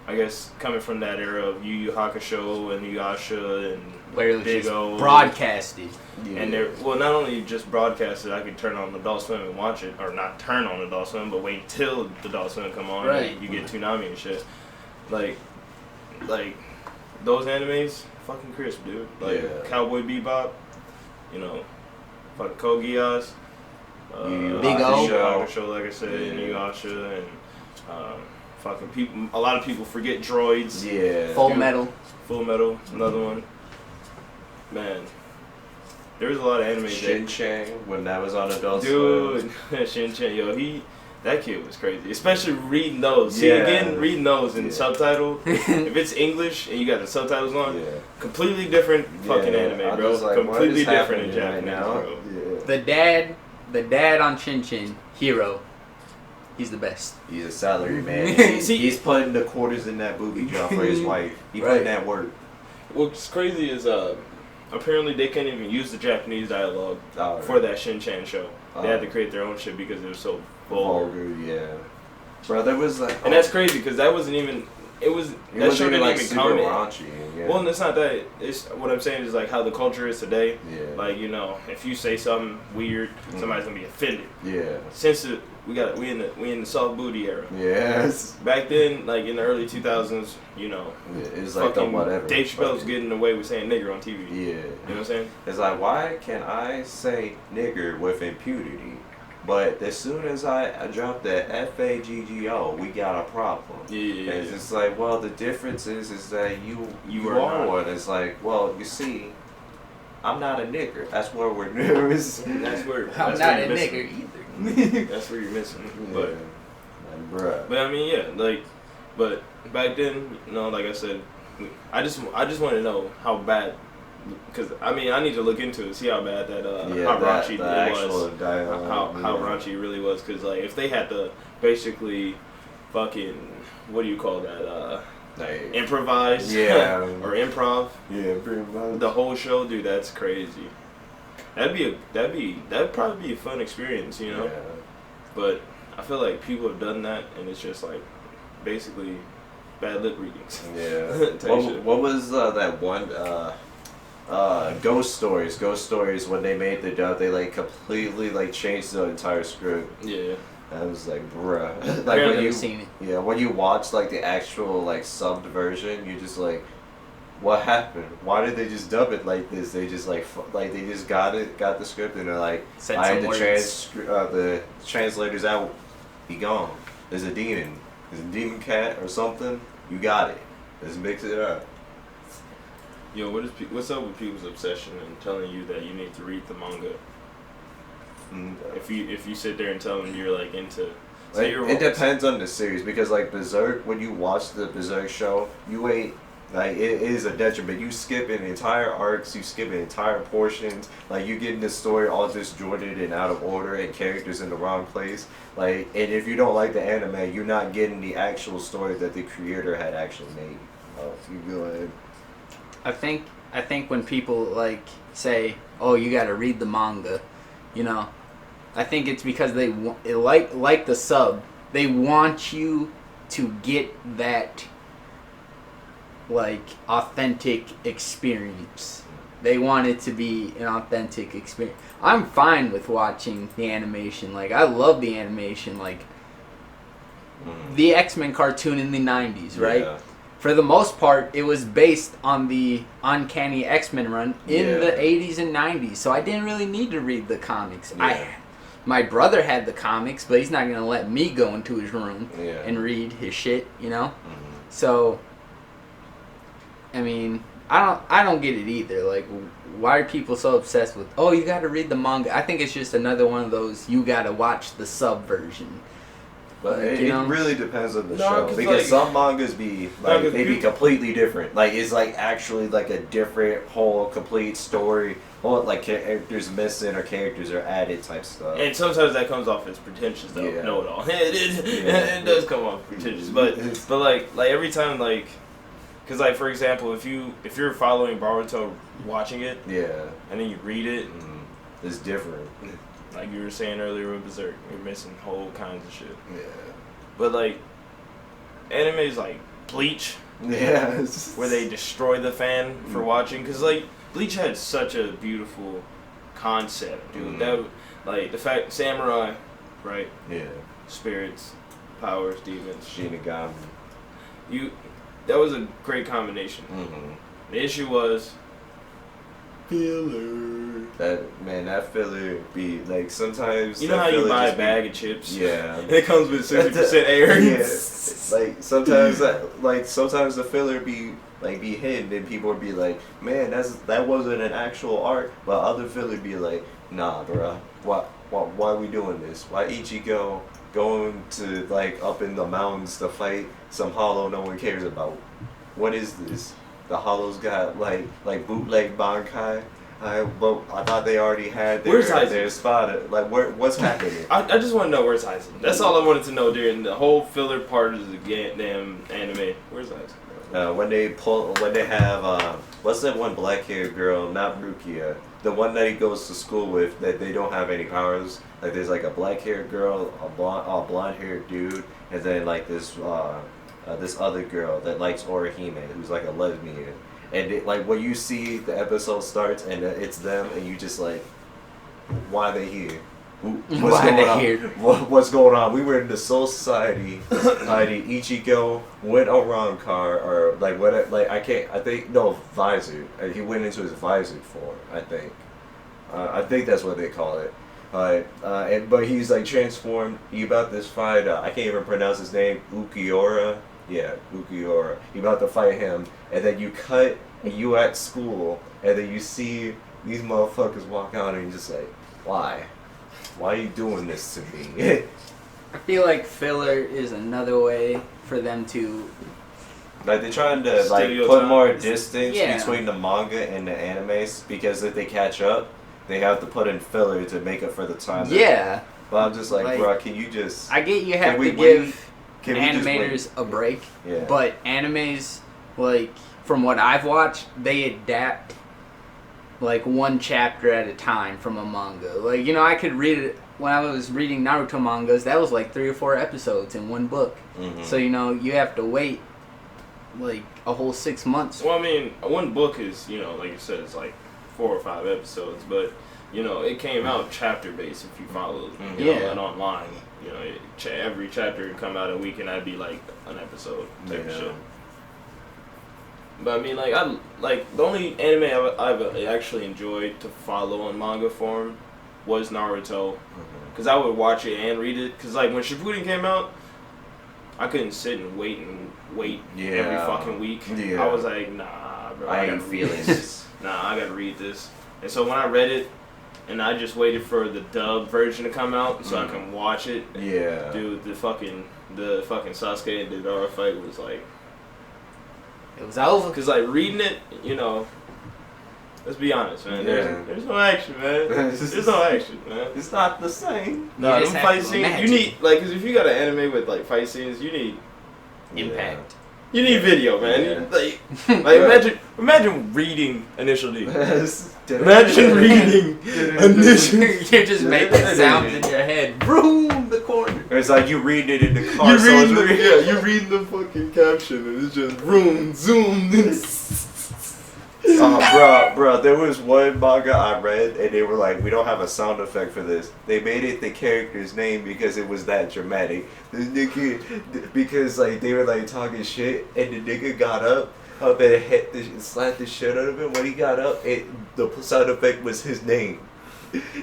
I guess coming from that era of Yu Yu Hakusho and Yasha and where it was Big just O, broadcasted. and they're not only just broadcasted, I could turn on Adult Swim and watch it, or not turn on Adult Swim, but wait till the Adult Swim come on. Right. And you get Toonami and shit. Like those animes, fucking crisp, dude. Like Cowboy Bebop, fucking Code Geass, Big O, Hakusho, like I said, Inuyasha, and fucking people. A lot of people forget Droids. Yeah. Full Metal, another one. Man, there was a lot of anime. Shin-chan, when that was on Adult Swim. Dude, Shin-chan, that kid was crazy. Especially reading those. See, again, reading those in subtitle. If it's English and you got the subtitles on, completely different fucking anime, bro. Like, completely different in Japanese, bro. Yeah. The dad on Chin Chin, Hero. He's the best. He's a salary man. He's putting the quarters in that booby job for his wife. He putting that work. What's crazy is apparently they can't even use the Japanese dialogue for that Shin-chan show. They had to create their own shit because it was so vulgar. Yeah. Bro, there was like... And that's crazy because that wasn't even... That show didn't like even super count raunchy. Yeah. Well, and it's not that. It's what I'm saying is like how the culture is today. Yeah. Like if you say something weird, somebody's gonna be offended. Yeah. Since we in the soft booty era. Yes. Back then, like in the early 2000s, it's like the whatever. Dave Chappelle's getting away with saying nigger on TV. Yeah. You know what I'm saying? It's like, why can I say nigger with impunity? But as soon as I drop that FAGGO, we got a problem. Yeah. And it's just like, well, the difference is that you are one. It's like, well, you see, I'm not a nigger. That's where we're nervous. I'm not a nigger either. That's where you're missing. But bruh. But I mean, but back then, like I said, I just want to know how bad. Because I need to look into it, see how bad that how raunchy it was, how raunchy it really was. Because like if they had to basically fucking what do you call that improvise or improv pretty much the whole show, dude, that's crazy. That'd probably be a fun experience, But I feel like people have done that and it's just like basically bad lip readings. What was that one? Ghost Stories, when they made the dub, they like completely like changed the entire script. Yeah. I was like, bruh. Like when you seen it. Yeah, when you watch like the actual like subbed version, you're just like, what happened? Why did they just dub it like this? They just like they just got the script and they're like, I had the translators out. He gone. There's a demon. There's a demon cat or something. You got it. Let's mix it up. Yo, what's up with people's obsession and telling you that you need to read the manga? If you sit there and tell them you're like into, it depends on the series, because like Berserk, when you watch the Berserk show, you ain't like it is a detriment. You skipping entire arcs, you skipping entire portions. Like you getting the story all disjointed and out of order, and characters in the wrong place. Like, and if you don't like the anime, you're not getting the actual story that the creator had actually made. You go ahead. I think when people like say, "Oh, you got to read the manga," I think it's because they like the sub. They want you to get that like authentic experience. They want it to be an authentic experience. I'm fine with watching the animation. Like I love the animation. Like the X-Men cartoon in the 90s, right? Yeah. For the most part, it was based on the Uncanny X-Men run in the 80s and 90s, so I didn't really need to read the comics. Yeah. My brother had the comics, but he's not going to let me go into his room Yeah. and read his shit, you know? So, I mean, I don't get it either. Like, why are people so obsessed with, oh, you got to read the manga? I think it's just another one of those, you got to watch the sub version. But it really depends on the No, show 'cause, because like- some mangas be like they be completely different. Like it's like actually like a different whole complete story, or like characters missing or characters are added type stuff. And sometimes that comes off as pretentious, though. Yeah. Know it all. It does come off pretentious, but like every time like, cause like for example, if you're following Boruto, watching it, Yeah, and then you read it, it's different. like you were saying earlier with Berserk, you're missing whole kinds of shit. Yeah, But like, animes like Bleach, yeah, where they destroy the fan for watching, cause like Bleach had such a beautiful concept, dude. That like the fact samurai, right? yeah, Spirits, powers, demons. Shinigami. That was a great combination. The issue was filler. That filler be like sometimes. You know that how you filler buy a just bag of chips? Yeah. And it comes with 60% air. Yeah, like sometimes the filler be hidden and people would be like, man, that wasn't an actual arc, but other filler be like, nah, bruh, why are we doing this? Why Ichigo going to like up in the mountains to fight some hollow no one cares about? What is this? The hollows got like bootleg Bankai. I thought they already had their spot. Like, what's happening? I just want to know where's Aizen. That's all I wanted to know during the whole filler part of the damn anime. Where's Aizen? When they have what's that one black-haired girl? Not Rukia. The one that he goes to school with that they don't have any powers. Like there's like a black-haired girl, a blonde-haired dude, and then like this other girl that likes Orihime, who's like a lesbian. And like when you see the episode starts and it's them, and you just like, why are they here? What's going on? We were in the Soul Society. Ichigo went around car or like what? Like I think visor. He went into his visor form. I think that's what they call it. But he's like transformed. He about this fight. I can't even pronounce his name. Ukiora. Yeah, Ukiora. You about to fight him, and then you cut, and you at school, and then you see these motherfuckers walk out, and you're just like, why? Why are you doing this to me? I feel like filler is another way for them to... Like, they're trying to put more distance between the manga and the animes, because if they catch up, they have to put in filler to make up for the time. Yeah. But I'm just like, bro, can you just... I get you have to give animators a break, yeah. But animes, like, from what I've watched, they adapt like one chapter at a time from a manga. Like, you know, I could read it when I was reading Naruto mangas. That was like 3 or 4 episodes in one book. So, you know, you have to wait like a whole 6 months. Well, I mean, one book is, you know, like you said, it's like 4 or 5 episodes, but you know, it came out chapter based if you followed, you know, and online. You know, every chapter would come out a week and that'd be like an episode type of shit. But I mean, like the only anime I've actually enjoyed to follow in manga form was Naruto, because I would watch it and read it. Because like when Shippuden came out, I couldn't sit and wait every fucking week. I was like, nah, bro, I ain't feeling this. Nah, I gotta read this. And so when I read it, and I just waited for the dub version to come out so I can watch it. Yeah. Dude, the fucking Sasuke and Deidara fight was like... It was over. Because, like, reading it, you know... Let's be honest, man. There's no action, man. There's no action, man. It's not the same. No, them fight scenes... You need... Like, because if you got an anime with, like, fight scenes, you need... Impact. You need video, man. Like imagine reading Initial D. Imagine reading Initial. You're just making sounds in your head. Vroom, the corner. It's like you read it in the car. You read the fucking caption, and it's just vroom, zoom. Bro, there was one manga I read, and they were like, we don't have a sound effect for this. They made it the character's name because it was that dramatic. The nigga, because like they were like talking shit, and the nigga got up and slapped the shit out of him. When he got up, the sound effect was his name.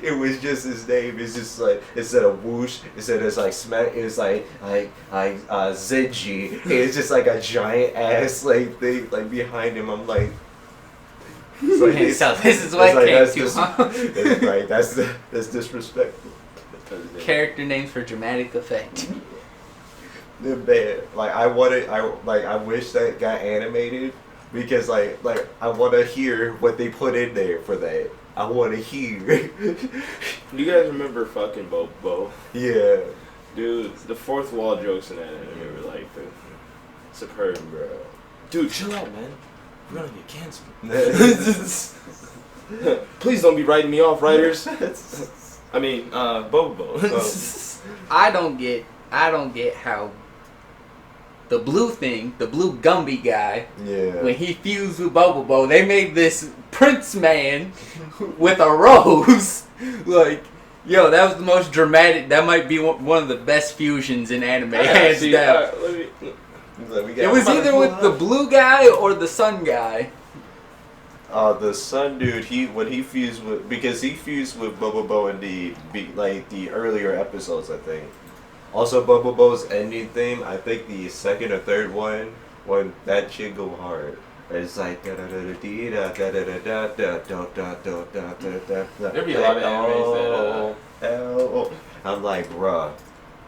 It was just his name. It's just like instead of whoosh, instead of like smack, it's like Zenji. It's just like a giant ass like thing like behind him. I'm like, so this is what came to, huh? Right, that's disrespectful. Character names for dramatic effect. They're bad. Like I wish that got animated because like I want to hear what they put in there for that. I want to hear. You guys remember fucking Bobo? Yeah. Dude, the fourth wall jokes in that anime were like superb, bro. Dude, chill out, man. We're gonna get canceled. Please don't be writing me off, writers. I mean, Bobo. I don't get how the blue Gumby guy, Yeah. when he fused with Bobo, they made this Prince man with a rose. Like, yo, that was the most dramatic. That might be one of the best fusions in anime, hands down. It was either with the blue guy or the sun guy. The sun dude, when he fused with Bobo in the earlier episodes, I think. Also, Bobo's ending theme, I think the second or third one, when that shit go hard. It's like There'd be a lot of animes that I'm like, bruh.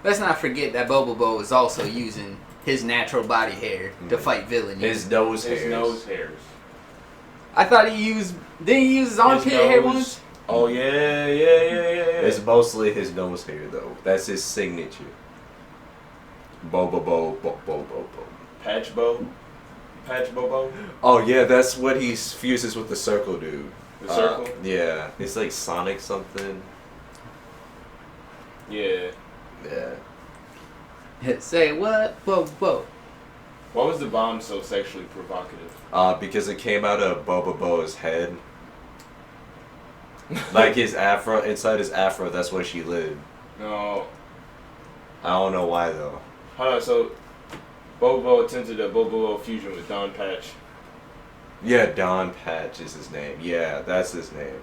Let's not forget that Bobo is also using his natural body hair to fight villains. His nose hairs. His nose hairs. I thought didn't he use his armpit hair once? Oh yeah. It's mostly his nose hair though. That's his signature. Bobo. Patch Bobo. Oh yeah, that's what he fuses with the circle dude. The circle? Yeah. It's like Sonic something. Yeah. Yeah. Say what? Bobo. Why was the bomb so sexually provocative? Because it came out of Bobo's head. Like his afro, inside his afro, that's where she lived. No. I don't know why though. Hold on, so Bobo attempted a Bobo fusion with Don Patch. Yeah, Don Patch is his name. Yeah, that's his name.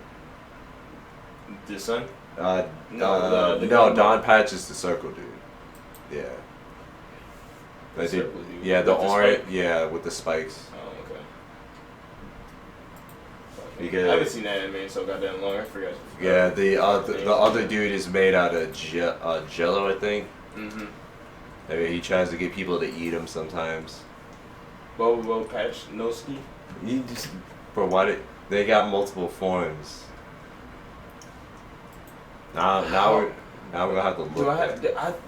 The son? No, the Don Patch is the circle dude. Yeah. The circle dude. Yeah, the With the orange. spike? Yeah, with the spikes. Oh, okay. Because I haven't seen that anime in so goddamn long. I forgot. Yeah, the other dude is made out of Jello, I think. Mm-hmm. I mean, he tries to get people to eat him sometimes. Bobo Patch Noski. You just, bro, why did they got multiple forms? Now we're gonna have to look.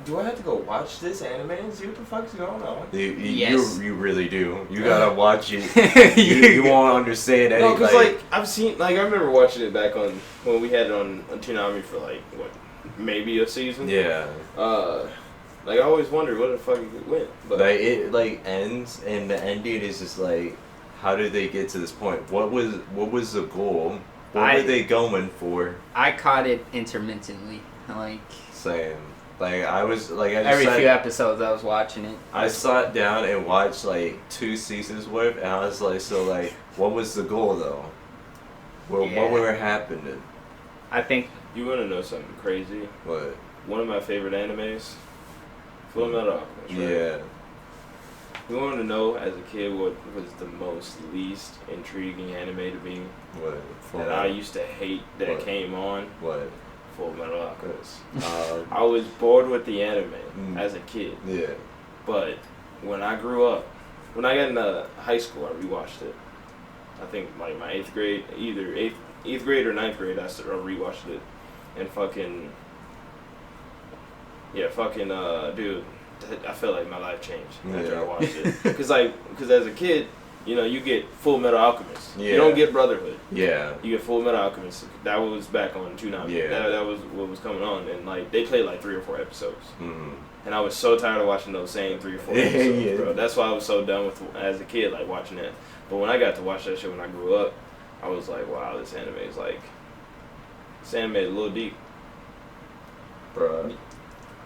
Do I have to go watch this anime and see what the fuck's going on? Yes. You really do. You gotta watch it. you won't understand anything. No, because like I've seen, like I remember watching it back on when we had it on Toonami for like what, maybe a season. Yeah. Like I always wondered what the fuck it went. But like it like ends, and the ending is just like, how did they get to this point? What was the goal? What were they going for? I caught it intermittently, like same. Like I was like every few episodes I was watching it. I sat down and watched like 2 seasons worth, and I was like, so like, what was the goal though? Well, Yeah. what were happening? I think you want to know something crazy? What? One of my favorite animes, Full Metal Alchemist. Right? Yeah. You want to know as a kid what was the most least intriguing anime to me? What? That I used to hate that What? came on? What? Full Metal Alchemist. I I was bored with the anime as a kid. Yeah. But when I grew up, when I got into high school, I rewatched it. I think like my 8th grade, either 8th grade or 9th grade, I rewatched it. And dude, I felt like my life changed after I watched it. Because as a kid, you know, you get Full Metal Alchemist. Yeah. You don't get Brotherhood. Yeah. You get Full Metal Alchemist. That was back on Toonami. Yeah. That was what was coming on. And like they played like 3 or 4 episodes. Mm-hmm. And I was so tired of watching those same 3 or 4 episodes, bro. That's why I was so done with as a kid, like watching that. But when I got to watch that shit when I grew up, I was like, wow, this anime is a little deep. Bro.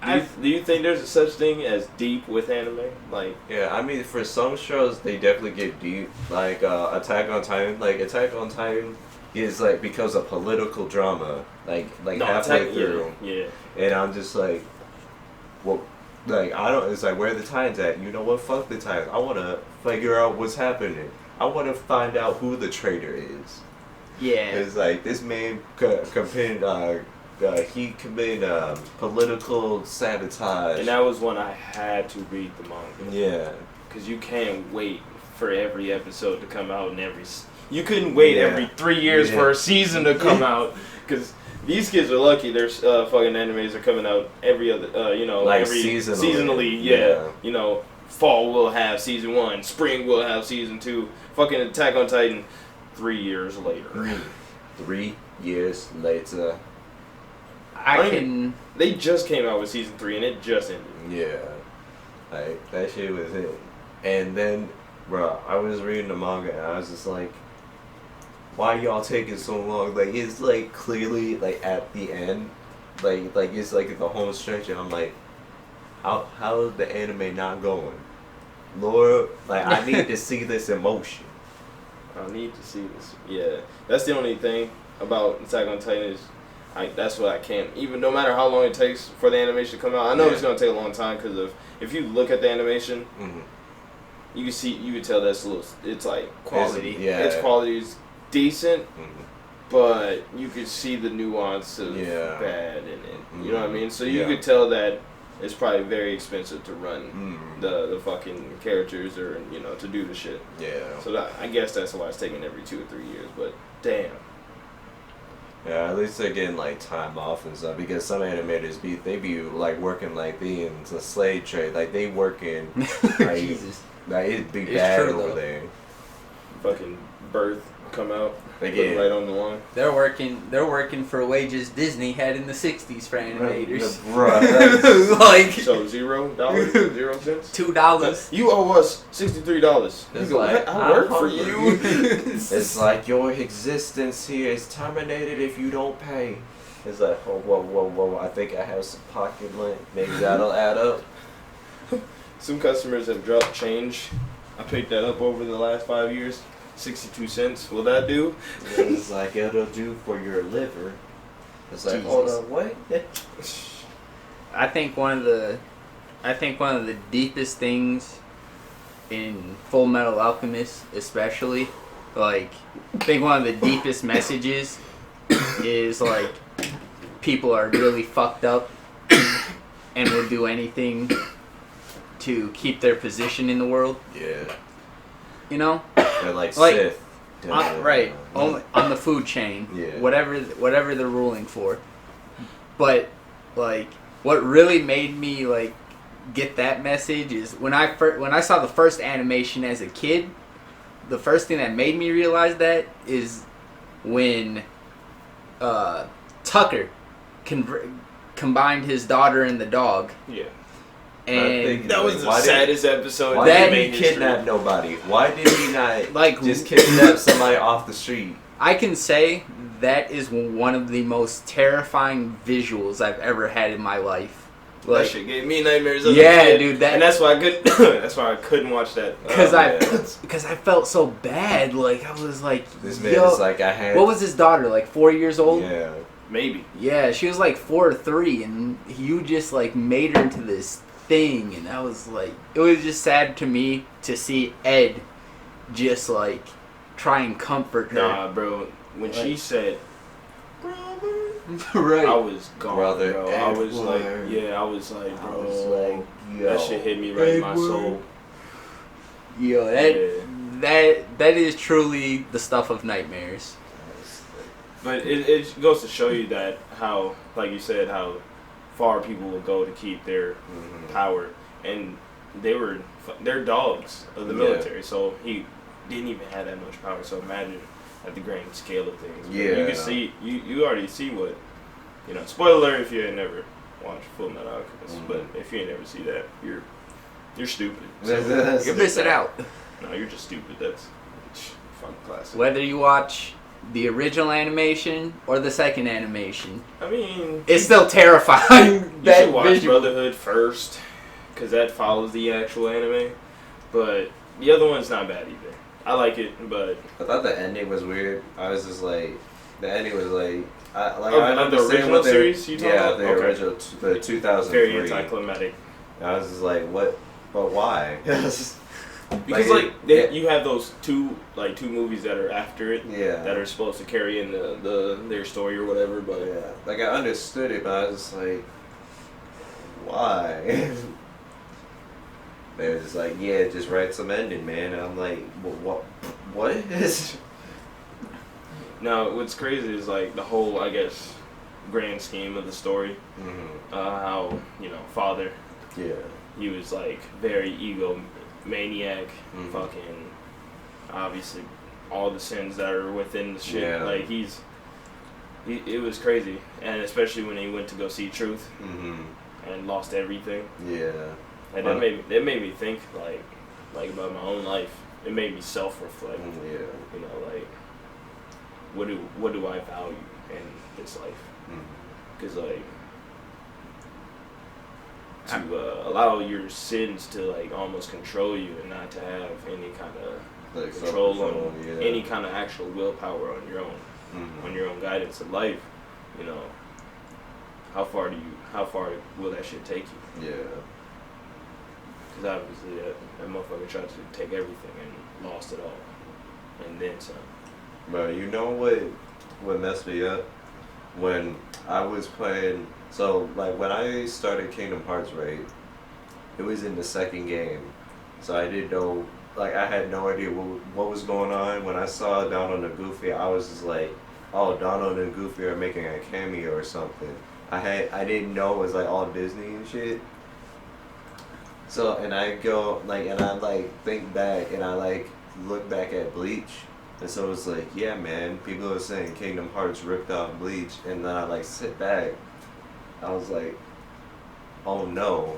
Do you think there's a such thing as deep with anime? Like, yeah, I mean, for some shows they definitely get deep. Like Attack on Titan. Like Attack on Titan is like becomes a political drama. Like halfway through. Yeah. And I'm just like, well, like I don't. It's like where are the Titans at? You know what? Fuck the Titans. I want to figure out what's happening. I want to find out who the traitor is. Yeah. It's like this man he committed political sabotage. And that was when I had to read the manga. Yeah. Because you can't wait for every episode to come out and you couldn't wait every 3 years for a season to come out. Because these kids are lucky. Their fucking animes are coming out every other, like every seasonally. Yeah. You know, fall will have season 1, spring will have season 2. Fucking Attack on Titan, 3 years later. 3 years later. They just came out with season 3 and it just ended. Yeah. Like, that shit was it. And then, bro, I was reading the manga and I was just like, why y'all taking so long? Like, it's like clearly like at the end. Like it's like the home stretch and I'm like, how is the anime not going? Lord, like I need to see this emotion. I need to see this. Yeah. That's the only thing about Attack on Titan is that's what I can't. Even no matter how long it takes for the animation to come out, I know it's gonna take a long time because if you look at the animation, you can tell that's it's like quality. Its quality is decent, but you could see the nuance of bad in it. You know what I mean? So you could tell that it's probably very expensive to run the fucking characters or to do the shit. Yeah. So I guess that's why it's taking every 2 or 3 years. But damn. Yeah, at least they're getting like time off and stuff because some animators be like working like they in the slave trade, like they working like, Jesus. Like it'd be bad over there. Fucking Birth come out, they put it right on the line. They're working for wages Disney had in the '60s for animators. Right. Like so $0, 0 cents, $2. You owe us $63. It's go, like, I work for you. It's like your existence here is terminated if you don't pay. It's like, oh, whoa. I think I have some pocket money. Maybe that'll add up. Some customers have dropped change. I picked that up over the last 5 years. 62 cents. Will that do? It's like it'll do for your liver. It's like, Jesus. hold on, what? I think one of the deepest things in Full Metal Alchemist, especially, like, I think one of the deepest messages is like people are really fucked up and will do anything to keep their position in the world. Yeah. You know? They're like Sith. Right. Only on the food chain. Yeah. Whatever they're ruling for. But like what really made me like get that message is when I saw the first animation as a kid, the first thing that made me realize that is when Tucker combined his daughter and the dog. Yeah. And that was the saddest episode. Why did he kidnap nobody? Why did he not like just kidnap somebody off the street? I can say that is one of the most terrifying visuals I've ever had in my life. Like, that shit gave me nightmares. As a kid. Dude. And that's why I couldn't watch that. Because I felt so bad. Like I was like, this man is like I had. What was his daughter? Like 4 years old? Yeah, maybe. Yeah, she was like 4 or 3, and you just like made her into this thing, and I was like, it was just sad to me to see Ed just like try and comfort her. Nah, bro. When she said, right, I was gone, brother. Bro. I was like, bro. I was like, yo, that shit hit me right in my soul. Yo, that is truly the stuff of nightmares. But it goes to show you that how, like you said, how far people will go to keep their power, and they're dogs of the military, so he didn't even have that much power. So imagine at the grand scale of things. Yeah, you can see you already see what spoiler alert if you had never watch Full Metal Alchemist. But if you ain't never see that, you're stupid. You're missing out. No, you're just stupid. That's fucking classic. Whether you watch the original animation or the second animation, I mean, it's still terrifying. You should watch Brotherhood first, because that follows the actual anime. But the other one's not bad either. I like it, but I thought the ending was weird. I was just like, the ending was like, I of the original series you talking about? the original, the 2003. Very anticlimactic. I was just like, what? But why? Because you have those two movies that are after it, that are supposed to carry in their story or whatever. But like I understood it, but I was just like, why? They were just like, just write some ending, man. And I'm like, what? No, what's crazy is like the whole, I guess, grand scheme of the story. Mm-hmm. How father. Yeah. He was like very egomaniac, fucking obviously all the sins that are within the shit. Yeah. Like it was crazy, and especially when he went to go see Truth and lost everything. Yeah. And that made me think like about my own life. It made me self-reflect. Yeah. Like what do I value in this life? Because to allow your sins to like almost control you and not to have any kind of control on any kind of actual willpower on your own guidance in life. How far will that shit take you? Yeah. Because obviously that motherfucker tried to take everything and lost it all, and then some. Bro, you know what messed me up? When I was playing, so like when I started Kingdom Hearts, right, it was in the second game, so I didn't know, like I had no idea what was going on. When I saw Donald and Goofy, I was just like, oh, Donald and Goofy are making a cameo or something. I didn't know it was like all Disney and shit. So, and I go, like, and I, like, think back, and I, like, look back at Bleach, and so it's like, yeah, man, people are saying Kingdom Hearts ripped off Bleach, and then I, like, sit back, I was like, oh, no.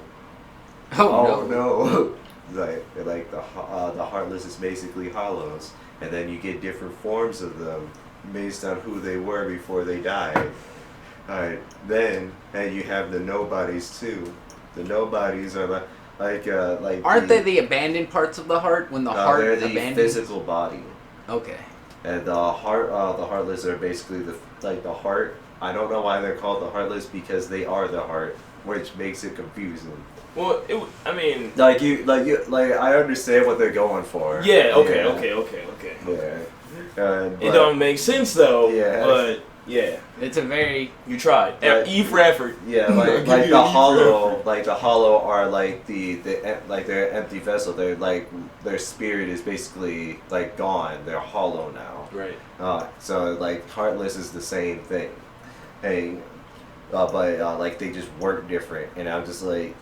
Oh no. like the Heartless is basically hollows, and then you get different forms of them based on who they were before they died. Alright, then, and you have the nobodies, too. The nobodies are, like, aren't they the abandoned parts of the heart when the heart they're abandons? the physical body. Okay. And the heartless are basically the heart. I don't know why they're called the heartless, because they are the heart, which makes it confusing. Well, I mean, I understand what they're going for. Yeah. Okay. Yeah. It don't make sense though. Yeah. But yeah, it's a very you tried. E for effort. Yeah, like the hollow are like they're empty vessel. They're like their spirit is basically like gone. They're hollow now. Right. So like heartless is the same thing. Hey, but like they just work different, and I'm just like.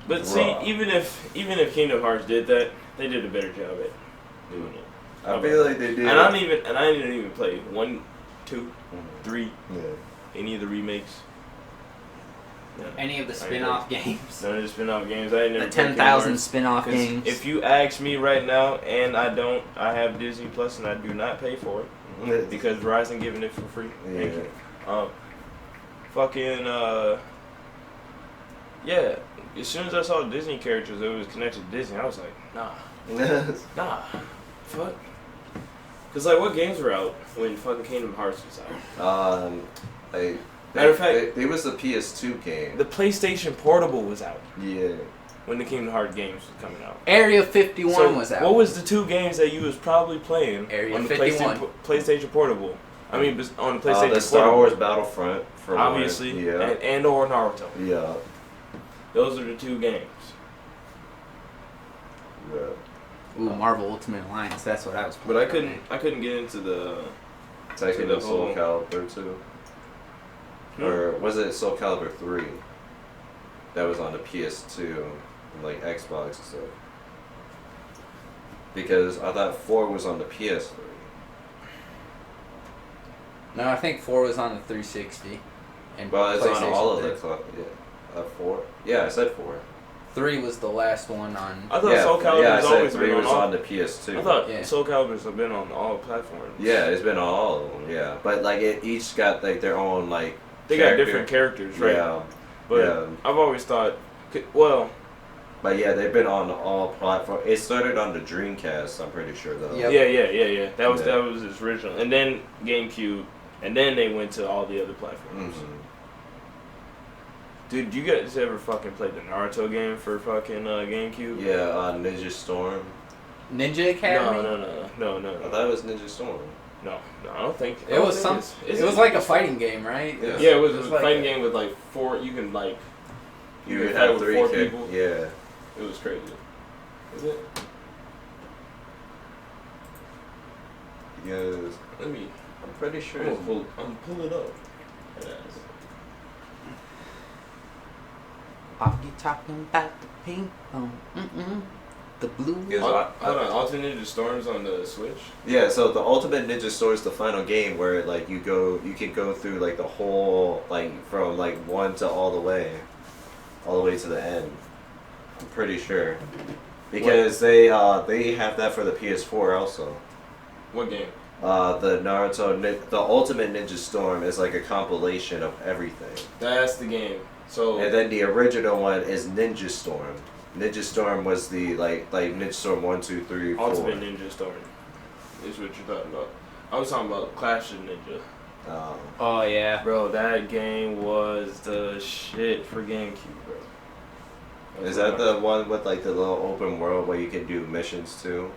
But see, even if Kingdom Hearts did that, they did a better job at doing it. I feel like they did. And I didn't even play 1, 2, 3, any of the remakes. No. Any of the spin-off games. None of the spin-off games. I didn't. The 10,000 spin-off games. If you ask me right now, and I have Disney Plus, and I do not pay for it because Verizon giving it for free. Yeah. Thank you. Yeah. As soon as I saw Disney characters that was connected to Disney, I was like, nah, fuck. Cause like, what games were out when fucking Kingdom Hearts was out? Matter of fact, it was the PS2 game. The PlayStation Portable was out. Yeah. When the Kingdom Hearts games was coming out. Area 51 was out. What was the 2 games that you was probably playing Area on the 51. PlayStation Portable? I mean, on the PlayStation the Star Portable. Wars Battlefront, for obviously, one. Yeah. and or Naruto. Yeah. Those are the 2 games. Yeah. Ooh, Marvel Ultimate Alliance. That's what I was playing. But I couldn't get into the Tekken and Soul Calibur 2. Or was it Soul Calibur 3? That was on the PS2, like Xbox and stuff. Because I thought 4 was on the PS3. No, I think 4 was on the 360. And Well, it's on PlayStation all of 3. the club. Yeah. 4? Yeah, I said 4. 3 was the last one on. I thought Soul Calibur's I said always 3 been was on all. on the PS2. I thought Yeah. Soul Calibur's have been on all platforms. Yeah, it's been on all of them. Yeah, but like each got like their own like. They got different characters, right? Yeah. But yeah. I've always thought, well, But yeah, they've been on all platforms. It started on the Dreamcast, I'm pretty sure though. Yep. yeah. That was Yeah. its original, and then GameCube, and then they went to all the other platforms. Mhm. Dude, you guys ever fucking played the Naruto game for fucking GameCube? Yeah, Ninja Storm. Ninja Academy? No. I thought it was Ninja Storm. No, I don't think. It was some. It was like a fighting game, right? Yeah. Yeah, it was a like fighting game with like 4. You can like. You could would fight have with 3 4 kick- people. Yeah. It was crazy. Is it? Yes. Let me. I'm pretty sure. I'm gonna pull it up. Are you talking about the pink? The blue? Yes. Hold on, Alternate Ninja Storms on the Switch. Yeah, so the Ultimate Ninja Storm is the final game where like you can go through like the whole like from like 1 to all the way to the end. I'm pretty sure because they have that for the PS4 also. What game? The the Ultimate Ninja Storm is like a compilation of everything, That's the game. So and then the original one is Ninja Storm. Ninja Storm was the like Ninja Storm 1, 2, 3, 4. Ultimate Ninja Storm is what you're talking about. I was talking about Clash of Ninja. Oh yeah. Bro, that game was the shit for GameCube, bro. Is that the one with like the little open world where you can do missions too?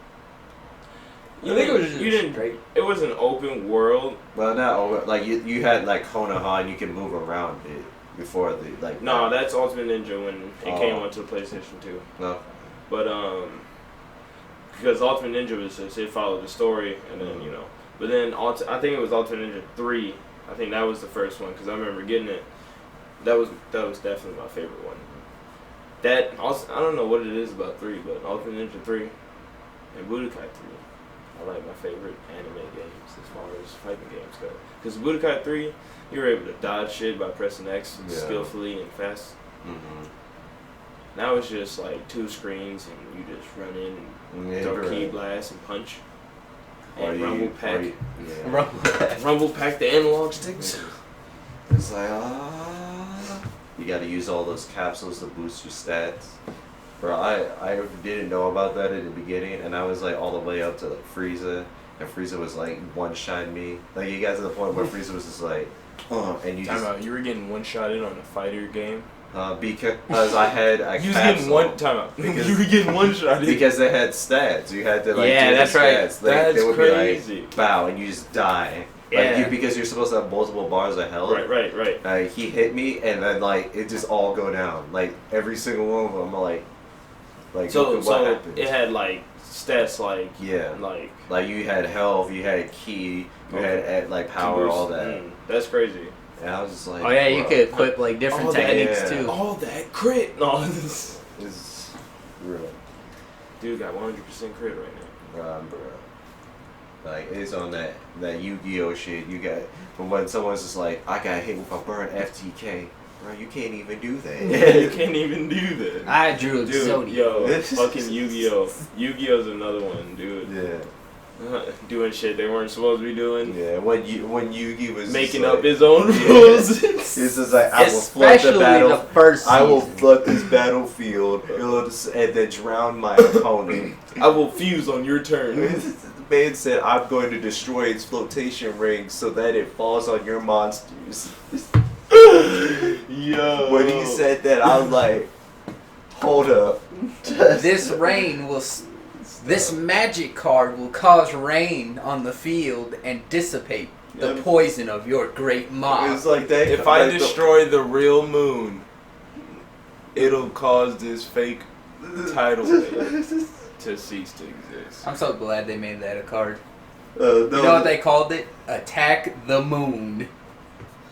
I think it was just you didn't. straight. It was an open world. Well, not over. Like you had like Konoha and you can move around it before the like. No, that's Ultimate Ninja when it came Oh. onto the PlayStation 2. No. But because Ultimate Ninja was just it followed the story and then you know. But then I think it was Ultimate Ninja 3. I think that was the first one because I remember getting it. That was definitely my favorite one. That also I don't know what it is about 3, but Ultimate Ninja 3 and Budokai 3 are like my favorite anime games as far as fighting games go. Because Budokai 3, you were able to dodge shit by pressing X skillfully and fast. Mm-hmm. Now it's just like 2 screens and you just run in and throw key blast and punch. And rumble pack. Rumble pack the analog sticks. It's like you got to use all those capsules to boost your stats. Bro, I didn't know about that in the beginning, and I was like all the way up to like Frieza, and Frieza was like one-shot me. Like you got to the point where Frieza was just like, and you Time just out, you were getting one-shotted on a fighter game? because I had a You was capsule. getting one time out. Because- You were getting one-shotted. Because they had stats. You had to like Yeah, do that's the right. stats. Like, That's they would crazy. be like bow and you just die. Yeah. Like because you're supposed to have multiple bars of health. Right. Like he hit me and then like it just all go down. Like every single one of them like So what happened? it had like stats like Yeah. like you had health, you had key, you had like power, boost. all that. That's crazy. And I was just like, Oh yeah, you bro, could equip like different All that- techniques yeah. too. All that crit and all this. It's real. Dude got 100% crit right now. Bro. Like it's on that Yu-Gi-Oh shit. You got from when someone's just like, I got hit with a burn FTK, bro. You can't even do that. You can't even do that. I drew Dude, Zodiac. yo, fucking Yu-Gi-Oh! Yu-Gi-Oh's another one, dude. Yeah. Doing shit they weren't supposed to be doing. Yeah. When Yugi was Making just up like, his own rules. It's just like I will flood Especially the battle. the first I will season. flood this battlefield and then drown my opponent. I will fuse on your turn. The man said, I'm going to destroy its flotation ring so that it falls on your monsters. Yo. When he said that, I was like, hold up. This magic card will cause rain on the field and dissipate the Yeah. poison of your great It mob. was like that. If I like the- destroy the real moon, it'll cause this fake tidal wave to cease to exist. I'm so glad they made that a card. no, You know what they called it? Attack the Moon.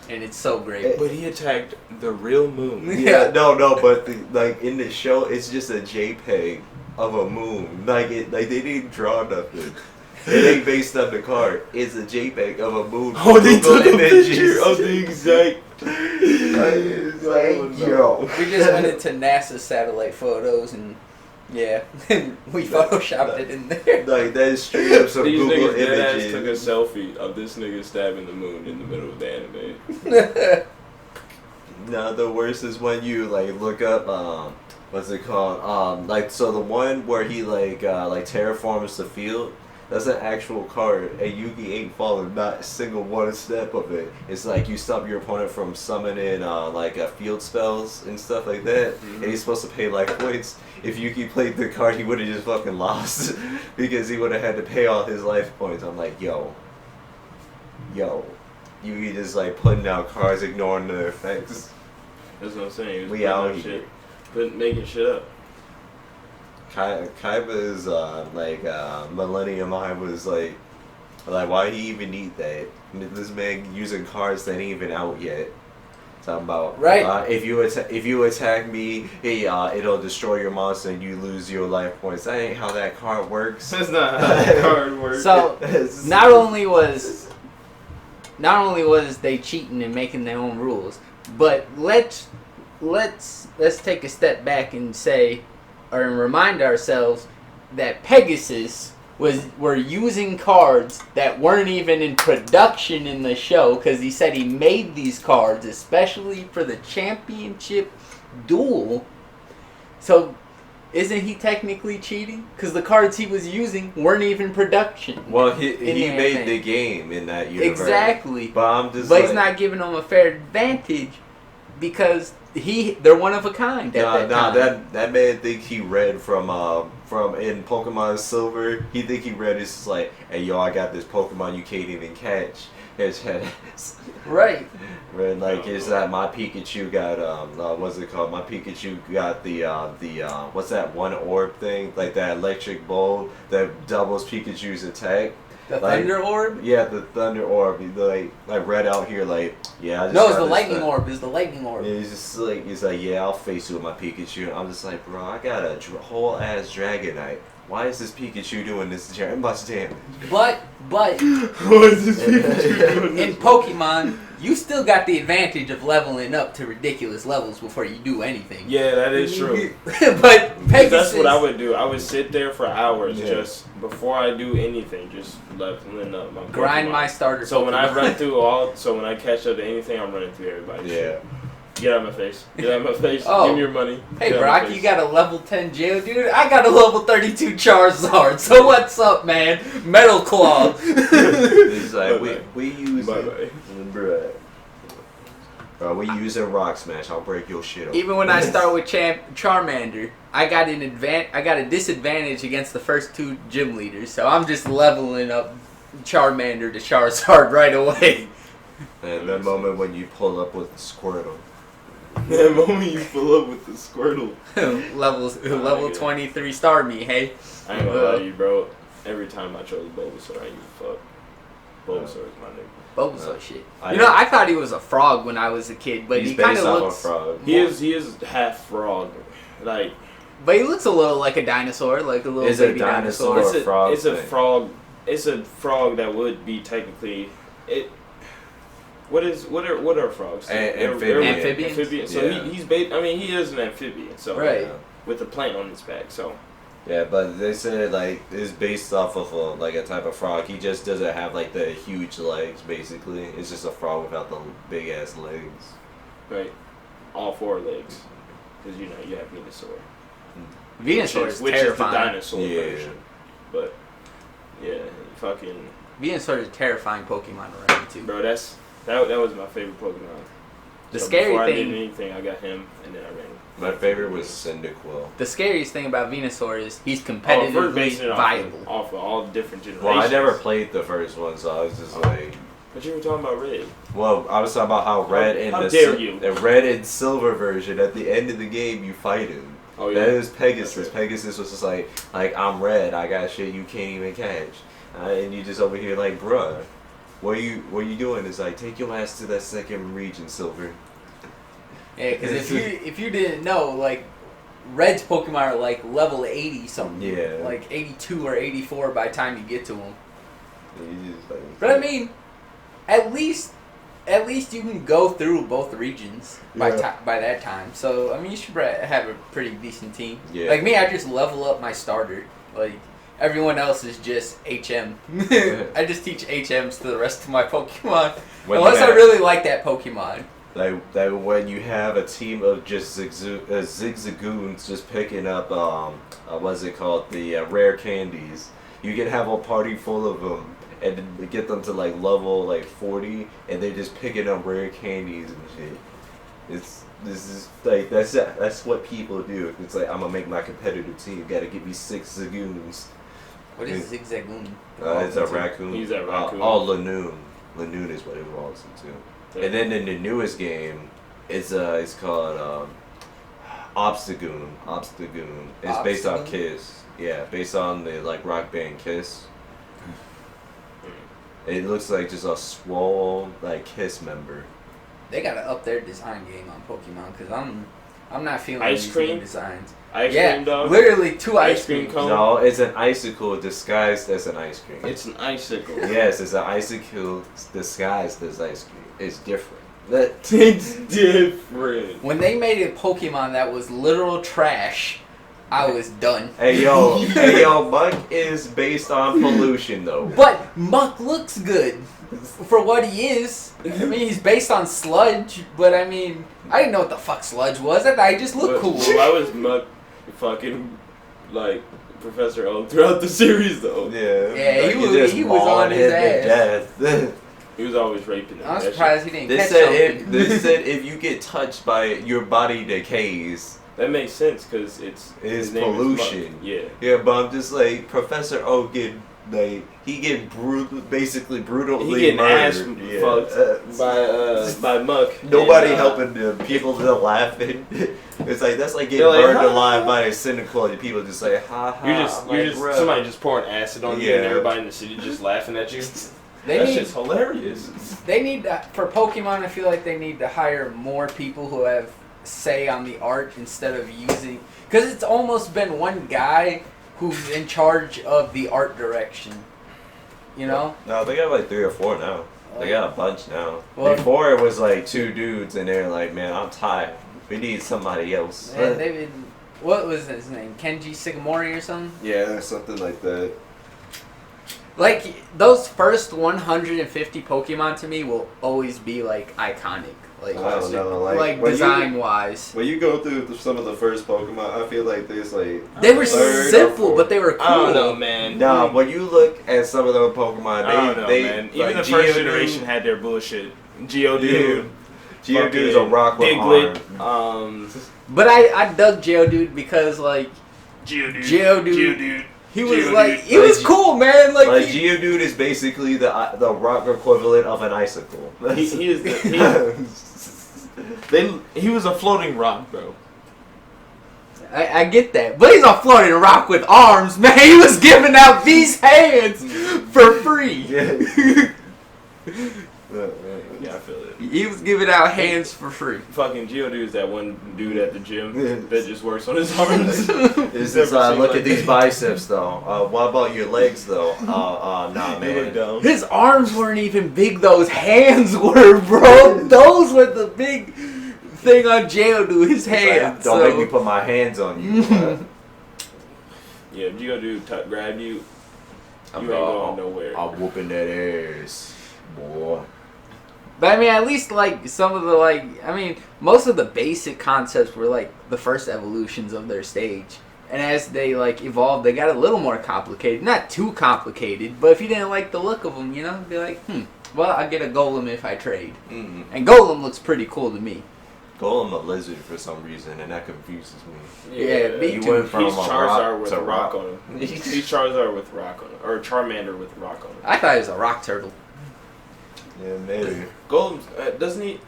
And it's so great. But he attacked the real moon. Yeah, no, but like in the show, it's just a JPEG of a moon. Like they didn't draw nothing. It ain't based on the card. It's a JPEG of a moon. Oh, they Google took a Images. picture of the exact. It's like, yo. We just went into NASA satellite photos and yeah, we photoshopped it in there. Like that is straight up some These Google niggas deadass took a images. selfie of this nigga stabbing the moon in the middle of the anime. No, the worst is when you like look up what's it called? Like so the one where he like terraforms the field. That's an actual card, and Yugi ain't followed not a single one step of it. It's like you stop your opponent from summoning field spells and stuff like that, and he's supposed to pay life points. If Yugi played the card, he would have just fucking lost because he would have had to pay all his life points. I'm like, yo, Yugi just like putting out cards, ignoring their effects. That's what I'm saying. He was We putting out up here. shit, making shit up. Kaiba's Millennium Eye was like why he even need that? This man using cards that ain't even out yet. Talking about Right. If you attack me, it'll destroy your monster and you lose your life points. That ain't how that card works. That's not how that card works. So not only was they cheating and making their own rules, but let's take a step back and say or remind ourselves that Pegasus were using cards that weren't even in production in the show because he said he made these cards especially for the championship duel. So isn't he technically cheating? Because the cards he was using weren't even production. Well, he the made anime. the game in that universe. Exactly. But I'm just But he's not giving them a fair advantage because they're one of a kind at that time. That man think he read from in Pokemon Silver. He think he read it's just like, hey yo, I got this Pokemon you can't even catch. Right. Right, like it's that my Pikachu got what's it called? My Pikachu got the what's that one orb thing? Like that electric bulb that doubles Pikachu's attack. The Like, Thunder Orb? Yeah, the Thunder Orb. He, like read out here like, yeah. I just No, it's got the this Lightning thing. Orb. It's the Lightning Orb. Yeah, he's like, yeah, I'll face you with my Pikachu. I'm just like, bro, I got a whole ass Dragonite. Why is this Pikachu doing this much damage? But Why is this Pikachu doing in this? Pokemon, you still got the advantage of leveling up to ridiculous levels before you do anything. Yeah, that is true. But Pegasus, That's what I would do. I would sit there for hours Yeah. just before I do anything, just leveling up my grind Pokemon. my starter. So when I Pokemon. run through when I catch up to anything, I'm running through everybody. Yeah. Get out of my face. Get out of my face. Oh. Give me your money. Hey Get out of my Brock, face. you got a level 10 Geodude? I got a level 32 Charizard. So what's up, man? Metal Claw. It's like Bye-bye. we use Bye-bye. bruh. Bro, we using Rock Smash. I'll break your shit up. Even when I start with Charmander, I got a disadvantage against the first two gym leaders. So I'm just leveling up Charmander to Charizard right away. And that moment when you pull up with the Squirtle. That moment you fill up with the Squirtle. level 23 star me, hey. I ain't gonna lie to you, bro. Every time I chose Bulbasaur, I ain't give a fuck. Bulbasaur is my nigga. Bulbasaur shit. I thought he was a frog when I was a kid, but he's he kind based of off looks. a frog. He is half frog. Like But he looks a little like a dinosaur, like a little Is a baby dinosaur. dinosaur. Or a frog it's a thing. frog. It's a frog that would be technically it. What are frogs? Amphibian. Amphibians? So Yeah. he's I mean, he is an amphibian. So Right. with a plant on his back. So Yeah, but they said like it's based off of a type of frog. He just doesn't have like the huge legs. Basically, it's just a frog without the big ass legs. right, all four legs, because you have Venusaur. Venusaur is which is the terrifying. dinosaur Yeah. version. But yeah, fucking Venusaur is a terrifying Pokemon to run into. bro, that was my favorite Pokemon. The So scary before I thing- did anything, I got him, and then I ran. My favorite was Cyndaquil. The scariest thing about Venusaur is he's If we're competitively basing it viable. off of all different generations. Well, I never played the first one, so I was just like. But you were talking about Red. Well, I was talking about how red and how the dare you. the red and silver version. At the end of the game, you fight him. Oh yeah. That is Pegasus. That's right. Pegasus was just like I'm red. I got shit you can't even catch, and you just over here like, bruh, what you doing? Is like take your ass to that second region, Silver. Yeah, because if you didn't know, like Red's Pokemon are like level 80 something. Yeah. Like 82 or 84 by the time you get to them. And you just, like, But I mean, at least at least you can go through both regions by Yeah. by that time. So I mean, you should have a pretty decent team. Yeah. Like me, I just level up my starter. Like everyone else is just HM. I just teach HMs to the rest of my Pokemon. When Unless you I have- really like that Pokemon. Like when you have a team of just zigzagoons just picking up what's it called, the rare candies, you can have a party full of them and then get them to like level like 40 and they're just picking up rare candies and shit. This is like that's what people do. It's like, I'm gonna make my competitive team, gotta give me 6 zagoons. What is Zigzagoon? It's a raccoon. He's a raccoon. Lanoon. Lanoon is what it evolves into. And then in the newest game, it's called Obstagoon. Obstagoon. It's based off Obstagoon? Kiss. Yeah, based on the like rock band Kiss. It looks like just a swole like Kiss member. They gotta up their design game on Pokemon because I'm not feeling Ice these cream? new designs. Ice Yeah, cream dog. literally 2 Ice ice cream cream. cone. No, it's an icicle disguised as an ice cream. It's an icicle. Yes, it's an icicle disguised as ice cream. It's different. It's different. When they made a Pokemon that was literal trash, I was done. Hey yo, Muck is based on pollution though. But Muck looks good for what he is. I mean, he's based on sludge, but I mean, I didn't know what the fuck sludge was. I thought he just looked cool. Why was Muck fucking like Professor Oak throughout the series though? Yeah, Yeah, like, he you was- just he was on mauled his him to death. He was always raping them. I'm That shit- surprised he didn't They catch said something. they said if you get touched by it, your body decays. That makes sense because it's It's his name is Muck. pollution. Yeah. Yeah, but I'm just like Professor Oak he get brutally He getting ass murdered. fucked by Muck. Nobody and, helping them. People just laughing. It's like that's like getting They're like, burned "Ha." alive by a cynical. And people just say ha ha. You're just bruh. somebody just pouring acid on you and Yeah. everybody in the city just laughing at you. They That need, shit's hilarious. they need to, for Pokemon. I feel like they need to hire more people who have say on the art instead of using, because it's almost been one guy who's in charge of the art direction. You know? No, they got like 3 or 4 now. They got a bunch now. Well- Before it was like 2 dudes, and they're like, "Man, I'm tired. We need somebody else." And they've been, what was his name? Kenji Shigemori or something? Yeah, something like that. Like, those first 150 Pokemon to me will always be, like, iconic. Like, I don't know, like when design-wise. When you go through some of the first Pokemon, I feel like there's like They were third or simple, fourth. but they were cool. I don't know, man. Nah, when you look at some of the Pokemon, I don't know, they man. Even like the first Geodude- generation had their bullshit. Geodude. Geodude's a rock with Diglett. arms. But I dug Geodude because, like, Geodude. he was, Geodude. like, he was cool, man. Like, Like he, Geodude is basically the rock equivalent of an icicle. He is he was a floating rock, bro. I get that. But he's a floating rock with arms, man. He was giving out these hands for free. Yeah, I feel it. He was giving out hands for free. Fucking Geodude is that one dude at the gym that just works on his arms. This is, Never seen look like at these that. biceps though. What about your legs though? Nah, They look man. dumb. His arms weren't even big. Those hands were, bro. Those were the big thing on Geodude. His hands. Don't so. make me put my hands on you. Yeah, if Geodude grabbed you, I'm you ain't going nowhere. I'm whooping that ass, boy. But I mean, at least like some of the most of the basic concepts were like the first evolutions of their stage. And as they like evolved, they got a little more complicated. Not too complicated, but if you didn't like the look of them, you know, be like, well, I'll get a Golem if I trade. Mm-hmm. And Golem looks pretty cool to me. Golem a lizard for some reason, and that confuses me. Yeah, me You too. went from He's a Charizard rock with to a rock rock. on him. He's Charizard with rock on him. Or Charmander with rock on him. I thought it was a rock turtle. Yeah, maybe. Golem, doesn't he?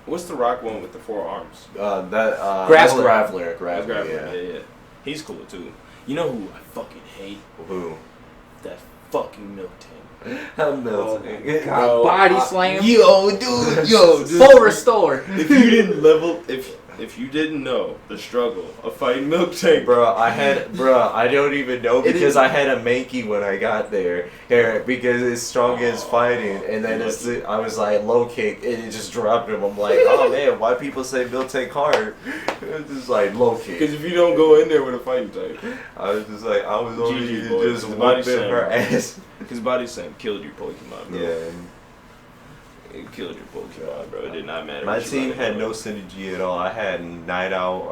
What's the rock one with the 4 arms? Graveler. Graveler. Graveler. That's Graveler. yeah. He's cool too. You know who I fucking hate? Who? That fucking Miltank. I'm melting. God, body slam. Yo, dude. Full restore. If you didn't level, if if you didn't know the struggle of fighting Milk Tank, I don't even know because I had a Mankey when I got there. Because it's strong as fighting, and then I was like low kick, and it just dropped him. I'm like, oh man, why people say Milk Tank hard? It's just like low kick. because if you don't go in there with a fighting type, I was just like, I was only GG, boys. just The body whooping her ass. because Body Slam killed your Pokemon, bro. Yeah. It killed your Pokemon, bro. It did not matter. My what you team running had on. no synergy at all. I had Noctowl,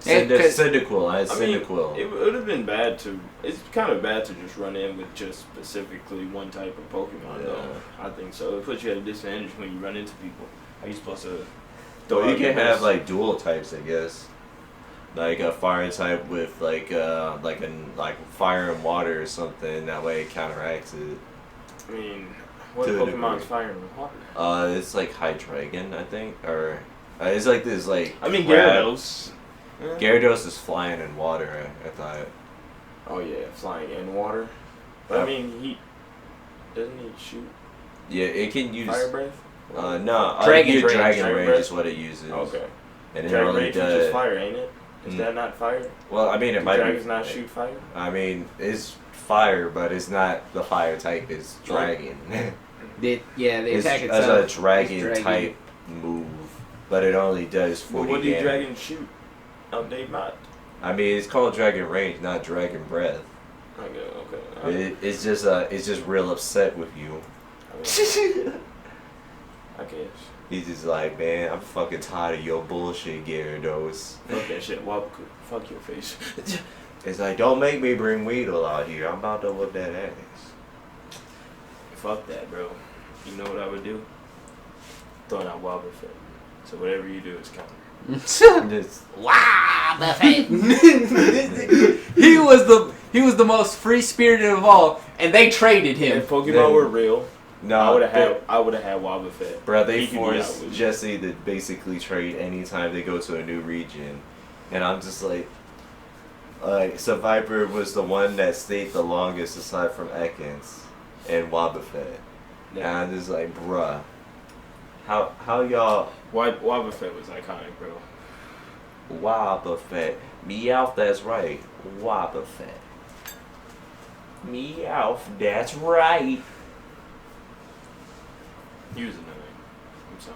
Cyndaquil. I had Cyndaquil. It would have been bad to. It's kind of bad to just run in with just specifically one type of Pokemon, though. I think so. It puts you at a disadvantage when you run into people. How you supposed to? Well, you can have like dual types, I guess. Like a fire type with like fire and water or something. That way it counteracts it. I mean, what To a Pokemon's degree. fire and water? It's like Hydreigon, I think, or it's like this like. I mean, crab- Gyarados. Gyarados is flying in water. I thought. Oh yeah, flying in water. But I mean, he shoot Yeah, it can use. fire breath? No, Dragon your Rage. Dragon Dragon Rage Breath? is what it uses. Okay. And it Dragon only Rage is does. just fire, ain't it? Is Mm. that not fire? Well, I mean, it Do might dragons be. not shoot fire? I mean, it's fire, but it's not the fire type. It's dragon. The it's attack a itself. dragon, is dragon. type move, but it only does 40 But what do damage. dragons shoot? Update not. I mean, it's called Dragon Range, not Dragon Breath. Okay. It's just real upset with you. I guess. He's just like, man, I'm fucking tired of your bullshit, Gyarados. Fuck that shit. Wapaku. Fuck your face. It's like, don't make me bring Weedle out here. I'm about to whip that ass. Fuck that, bro. You know what I would do? Throwing out Wobbuffet. So whatever you do is counter. Just, Wow, Buffett. he was the most free spirited of all, and they traded him. If Pokemon Then- were real, no, I would have had Wobbuffet. Bro, they He could be out forced with- Jesse to basically trade anytime they go to a new region. And I'm just like, Survivor was the one that stayed the longest aside from Ekans and Wobbuffet. And I'm just like, bruh, how y'all Wobbuffet was iconic, bro. Wobbuffet? Meowth, that's right. Wobbuffet. Meowth, that's right. He was annoying. I'm sorry.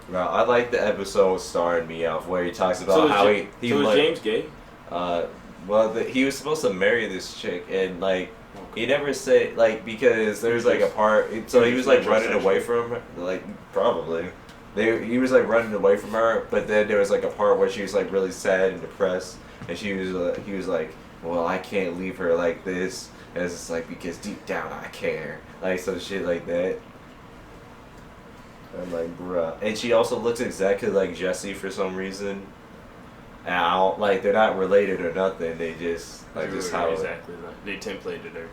Bro, I like the episode starring Meowth where he talks about So how is he so is like, James gay? well, he was supposed to marry this chick, and like he never said like because there's like a part. So he was like running away from her, like probably. He was like running away from her, but then there was like a part where she was like really sad and depressed, and he was like, well, I can't leave her like this, and it's just like because deep down I care, like some shit like that. I'm like, bruh. And she also looks exactly like Jessie for some reason. And I don't, like, they're not related or nothing. They just, like, just how. Exactly. They templated her.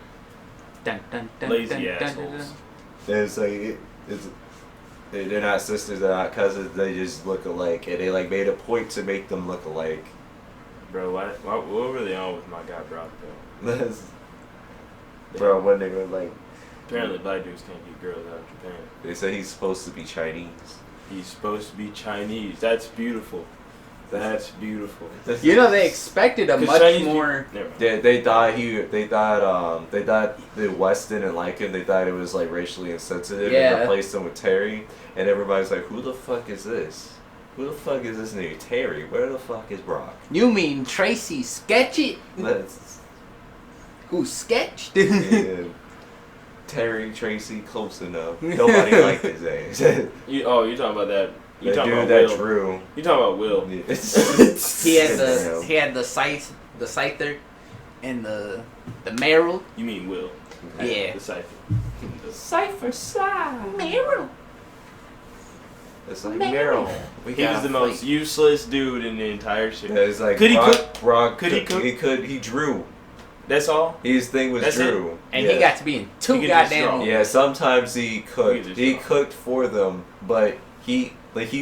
Dun, dun, dun, Lazy dun, dun, assholes. dun, dun. It's like, they're not sisters, they're not cousins. They just look alike. And they, like, made a point to make them look alike. Bro, what were they on with my guy Brock, though? Bro, when they were like, Apparently black dudes can't get girls out of Japan. they say he's supposed to be Chinese. He's supposed to be Chinese. That's beautiful. That's beautiful. You know, they expected a 'Cause much Chinese more. Never mind. They thought the West didn't like him. They thought it was like racially insensitive Yeah. and replaced him with Terry. And everybody's like, who the fuck is this? Who the fuck is this nigga? Terry, where the fuck is Brock? You mean Tracy Sketchy? That's Who sketched? yeah. Terry, Tracy, close enough. Nobody liked his ass. You're talking about that. You That talking dude about that Will. drew. You talking about Will. Yeah. He had the scyther, and the Meryl. You mean Will. Yeah. The Cypher. Cypher side. Meryl. It's like Meryl. He was the most useless dude in the entire shit. Yeah, it's like Could he Brock, cook? Brock Could he cook? He drew. That's all? His thing was That's drew. And Yeah. he got to be in He two could just goddamn. draw. Yeah, sometimes he cooked. just He draw. cooked for them, but he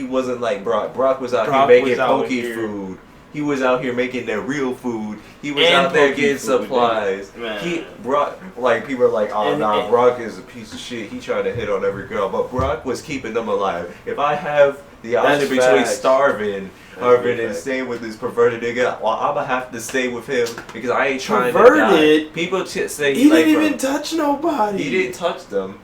wasn't like Brock. Brock was out Brock here making was out pokey here. food He was out here making their real food. He was And out there Poke getting food, supplies. man. He brought, like, people are like, oh, And- nah, and- Brock is a piece of shit. He tried to hit on every girl. But Brock was keeping them alive. If I have the option That's between facts. starving That's big and fact. staying with this perverted nigga, well, I'm going to have to stay with him because I ain't trying to Perverted? die. People say He like, didn't even touch nobody. he didn't touch them.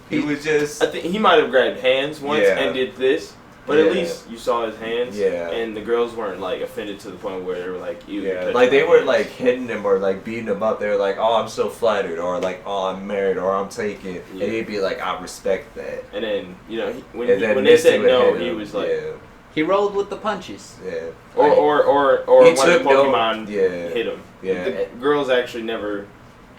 He was just. I think he might have grabbed hands once Yeah. and did this, but Yeah. at least you saw his hands. Yeah. And the girls weren't like offended to the point where they were like, "Ew." you're Yeah, touching like they my were hands." like hitting him or like beating him up. They were like, "Oh, I'm so flattered," or like, "Oh, I'm married," or "I'm taken," Yeah. and he'd be like, "I respect that." And then when And then when they Misty said would no, hit he him. was like, He rolled with the punches. "Yeah, or Like, or He when the took no- Pokemon yeah. hit him. Yeah. The girls actually never.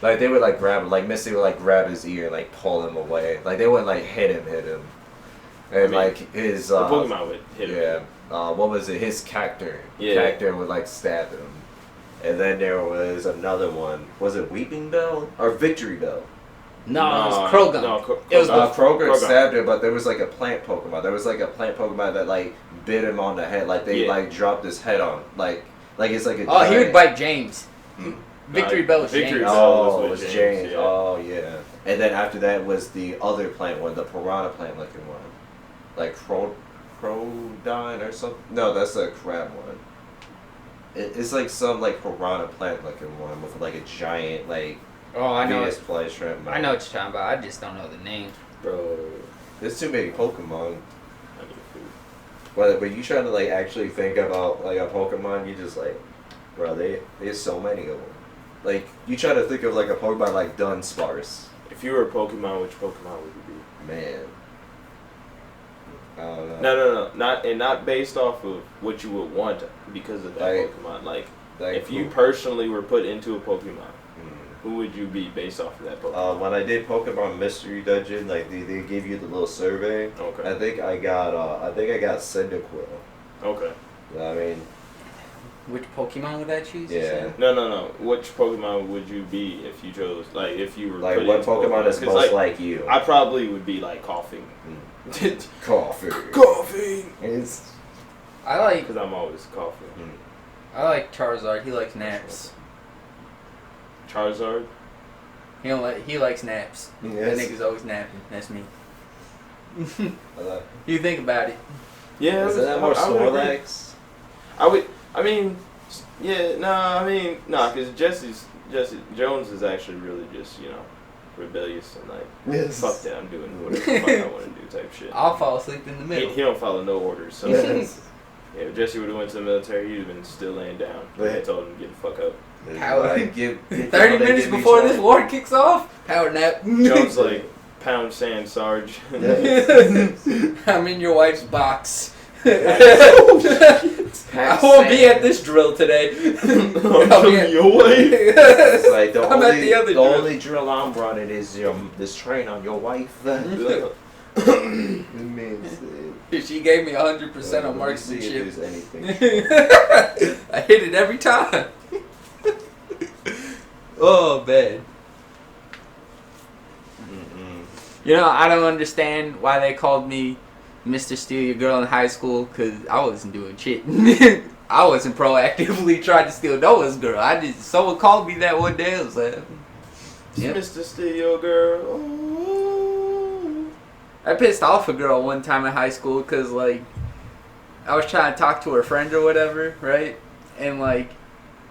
like they would like grab him, like Misty would like grab his ear and like pull him away. Like they wouldn't like hit him, and I mean, like his The Pokemon would hit him. yeah, what was it? His cactor. Yeah. Cactor would like stab him, and then there was another one. Was it Weeping Bell or Victory Bell? No, it was Krogan. No, It was Kroger stabbed him, but there was like a plant Pokemon. There was like a plant Pokemon that like bit him on the head. Like they Yeah. like dropped his head on. Like it's like a. Oh, he would giant- bite James. Hmm? Victory Bell was Victory James. Bell. Oh, was it with was James, James. yeah. Oh yeah. And then after that was the other plant one, the piranha plant looking one, like Crodine or something. No, that's a crab one. It's like some like piranha plant looking one with like a giant like Oh, I know. Venus flytrap. I know what you're talking about. I just don't know the name. Bro. There's too many Pokemon. I need food. But when you try to like actually think about like a Pokemon, you just like, bro, there's so many of them. Like you try to think of like a Pokemon like Dunsparce, If you were a Pokemon, which Pokemon would you be? man. I don't know. No, not based off of what you would want because of that Like- Pokemon. Like Like if you who- personally were put into a Pokemon, Hmm. who would you be based off of that Pokemon? When I did Pokemon Mystery Dungeon, like they give you the little survey. Okay. I think I got Cyndaquil. Okay. I mean, Which Pokemon would I choose? you yeah. said? No. Which Pokemon would you be if you chose? Like if you were Like put what into Pokemon is 'Cause, most like you? I probably would be like coughing. Coffee. Coughing. It's I like Because I'm always coughing. Charizard. He likes naps. Charizard. He likes naps. Yes. That nigga's always napping. That's me. uh, You think about it. Yeah. Isn't that more I would agree. Snorlax? I would. I mean, yeah. Because Jesse Jones is actually really just rebellious and like Yes. fuck that, I'm doing whatever the fuck I want to do type shit. I'll fall asleep in the He, middle. he don't follow no orders. So Yes. yeah, if Jesse would have went to the military, he'd have been still laying down. Right. I told him to get the fuck up. How- Like, give 30 minutes before this war kicks off, power nap. Jones like pound sand, Sarge. I'm in your wife's box. I Pack won't be sand. at this drill today. I'll be your way. It's like the I'm at only the other the drill. only drill I'm running is this train on your wife. She gave me 100% on See if marksmanship. there's anything. I hit it every time. Oh, man. I don't understand why they called me Mr. Steal Your Girl in high school, because I wasn't doing shit. I wasn't proactively trying to steal Noah's girl. Someone called me that one day. I was like, yep. Mr. Steal Your Girl. Oh. I pissed off a girl one time in high school because, like, I was trying to talk to her friend or whatever, right? And, like,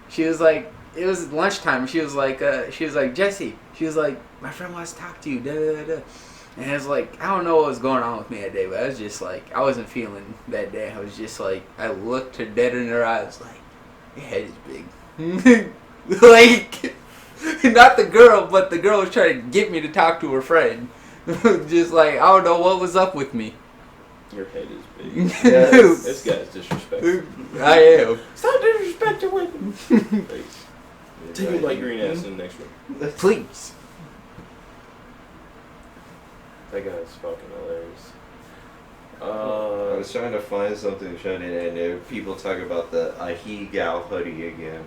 she was like, it was lunchtime. She was like, Jesse, she was like, my friend wants to talk to you, da da da. And I was like, I don't know what was going on with me that day, but I was just like, I wasn't feeling that day. I was just like, I looked her dead in her eyes, like, your head is big. Like, not the girl, but the girl was trying to get me to talk to her friend. Just like, I don't know what was up with me. Your head is big. Yes. This guy's disrespectful. I am. Stop disrespecting women. Take your light green ass in the next room. Please. That guy's fucking hilarious. I was trying to find something funny, and there people talk about the Ahi Gal hoodie again.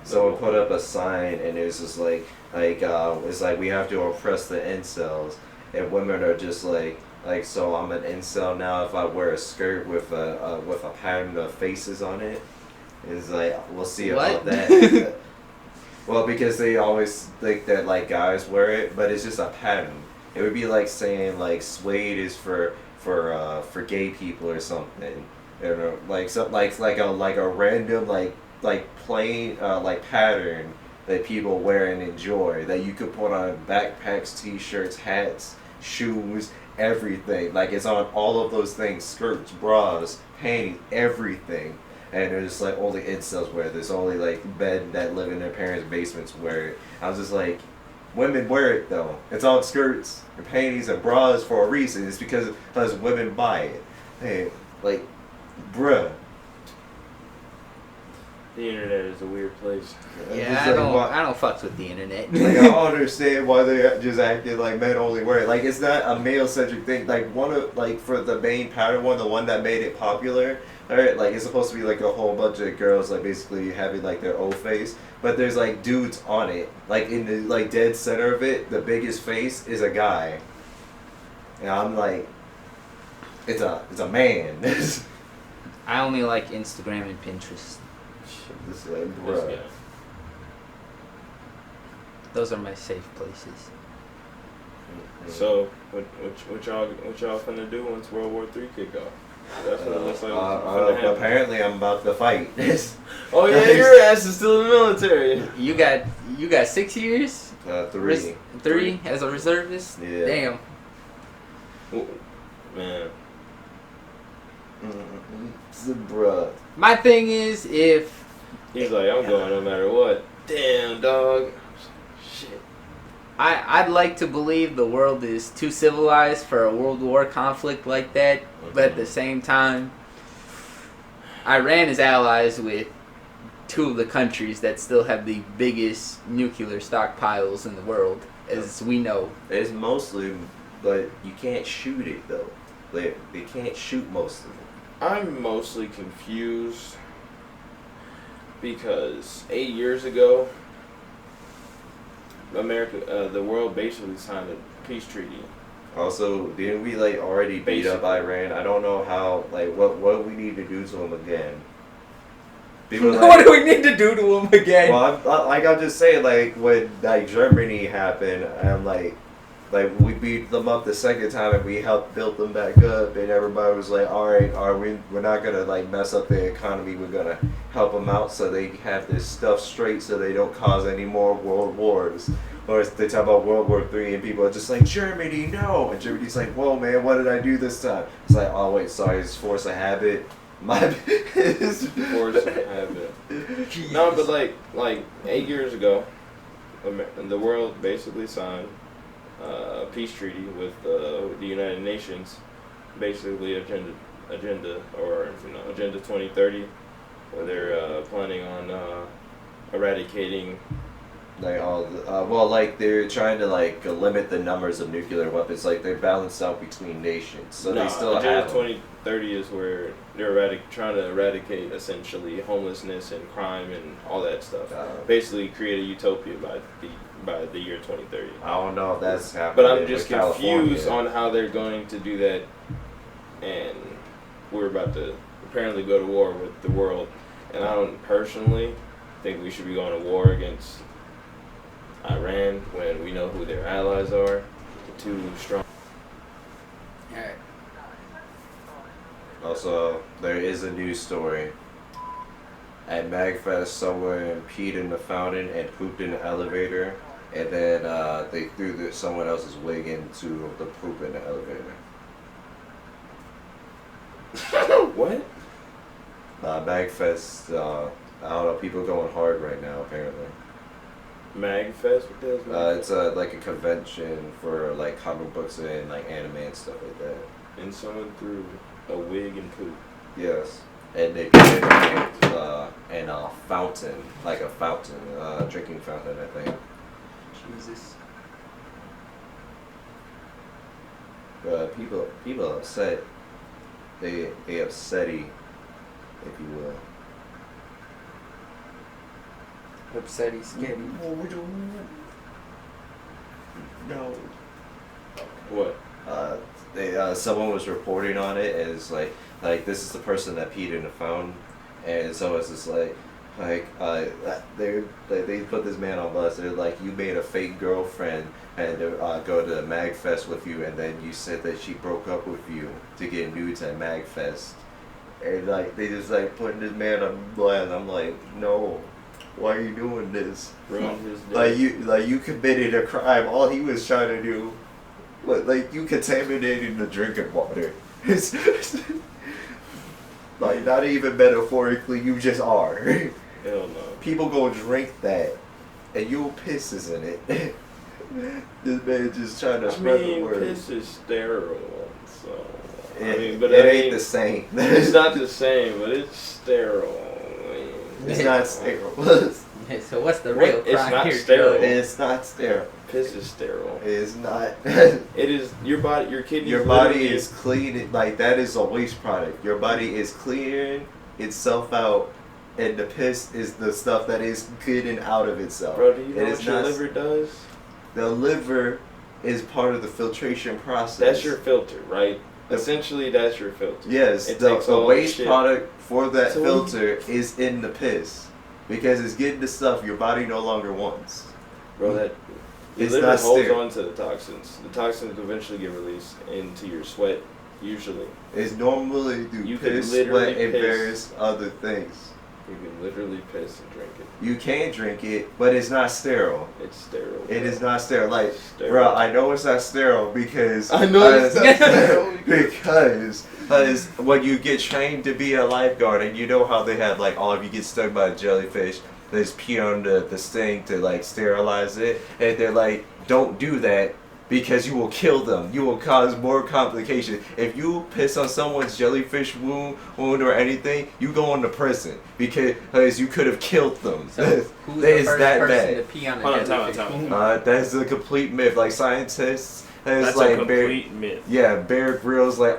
Someone put up a sign, and it was just like it's like we have to oppress the incels, and women are just like, Like, so I'm an incel now if I wear a skirt with a pattern of faces on it. It's like, we'll see about What? that. Well, because they always think that like guys wear it, but it's just a pattern. It would be like saying like suede is for gay people or something. You know, like something like a random like plain like pattern that people wear and enjoy that you could put on backpacks, t-shirts, hats, shoes, everything. Like it's on all of those things: skirts, bras, panties, everything. And it's like only incels wear this. Only like men that live in their parents' basements wear it. I was just like, women wear it though. It's on skirts and panties and bras for a reason. It's because women buy it. Hey, like, bruh. The internet is a weird place. Yeah, Just I like, don't fucks with the internet. Like, I don't understand why they just acting like men only wear it. Like, it's not a male centric thing. Like, for the main pattern one, the one that made it popular, alright, like, it's supposed to be like a whole bunch of girls, like, basically having like their O face, but there's like dudes on it. Like, in the like dead center of it, the biggest face is a guy. And I'm like, it's a man. I only like Instagram and Pinterest. This is like, This bruh. guy. Those are my safe places. So, what y'all finna do once World War III kick off? That's what it looks like. Finna happen. Apparently, I'm about to fight. Oh yeah, your ass is still in the military. You got 6 years? 3. 3 as a reservist? Yeah. Damn. Man, Bruh. My thing is, if he's like, I'm going no matter what. Damn, dog. Shit. I'd like to believe the world is too civilized for a world war conflict like that, but at the same time, Iran is allies with 2 of the countries that still have the biggest nuclear stockpiles in the world, as we know. It's mostly, but you can't shoot it though. They can't shoot most of it. I'm mostly confused because 8 years ago, the world basically signed a peace treaty. Also, didn't we like already beat up Iran? I don't know how. Like, what we need to do to them again? People like, What do we need to do to them again? well, I'm just saying, like when like Germany happened, I'm like we beat them up the second time and we helped build them back up, and everybody was like, all right, we're not gonna like mess up the economy. We're gonna help them out so they have this stuff straight, so they don't cause any more world wars. Or they talk about World War III and people are just like, Germany, no, and Germany's like, whoa, man, what did I do this time? It's like, oh wait, sorry, it's force of habit. My Force of habit. No, but like 8 years ago, the world basically signed a peace treaty with the United Nations, basically Agenda or Agenda 2030, where they're planning on eradicating. Like all like they're trying to like limit the numbers of nuclear weapons. Like they're balanced out between nations, so they still Agenda have them. 2030 is where they're trying to eradicate essentially homelessness and crime and all that stuff. Basically, create a utopia by the year 2030. I don't know if that's happening. But I'm just with confused California. on how they're going to do that, and we're about to apparently go to war with the world, and I don't personally think we should be going to war against Iran when we know who their allies are, too strong. Alright. Also, there is a news story. At MagFest, someone peed in the fountain and pooped in the elevator, and then they threw someone else's wig into the poop in the elevator. What? MagFest, I don't know, people are going hard right now, apparently. MagFest? What the hell's MagFest? It's like a convention for like comic books and like anime and stuff like that. And someone threw a wig and poop. Yes. And they put it in a fountain, like a fountain, drinking fountain, I think. Jesus. People upset. They upsetty, if you will. Upsetty, scary. No. What? someone was reporting on it as like this is the person that peed in the fountain, and so it's just they put this man on blast. They're like, you made a fake girlfriend and go to MagFest with you, and then you said that she broke up with you to get nudes at MagFest, and like they just like putting this man on blast. I'm like, no, why are you doing this? Like you committed a crime. All he was trying to do, like you contaminated the drinking water. It's like not even metaphorically, you just are. Hell no. People go drink that, and your piss is in it. This man just trying to spread the word. Piss is sterile, so. It ain't the same. It's not the same, but it's sterile. It's not sterile. So what's the real It's crime not here, sterile. Joe? It's not sterile. Piss is sterile. It's not. It is your body. Your kidneys. Your body is cleaning. Like that is a waste product. Your body is clearing itself out, and the piss is the stuff that is getting out of itself. Bro, do you know It what is your not- liver does? The liver is part of the filtration process. That's your filter, right? Essentially, that's your filter. Yes, It the takes all the waste shit. product for that So filter is in the piss because it's getting the stuff your body no longer wants. Bro, that your It's liver not holds sterile. on to the toxins. The toxins eventually get released into your sweat, usually. It's normally through You could piss, literally sweat, and piss. various other things. You can literally piss and drink it. You can drink it, but it's not sterile. It's sterile. It is not sterile. Like, Sterile. bro, I know it's not sterile because I know it's not sterile. because when you get trained to be a lifeguard, and you know how they have like, oh, if you get stung by a jellyfish, they just pee on the sting to like sterilize it, and they're like, don't do that because you will kill them. You will cause more complications. If you piss on someone's jellyfish wound or anything, you go into prison because you could have killed them. So who's That the is first that person bad. to pee on a Hold on, jellyfish? time out. That's a complete myth. Like scientists, That's like a complete myth. Bear Grylls, the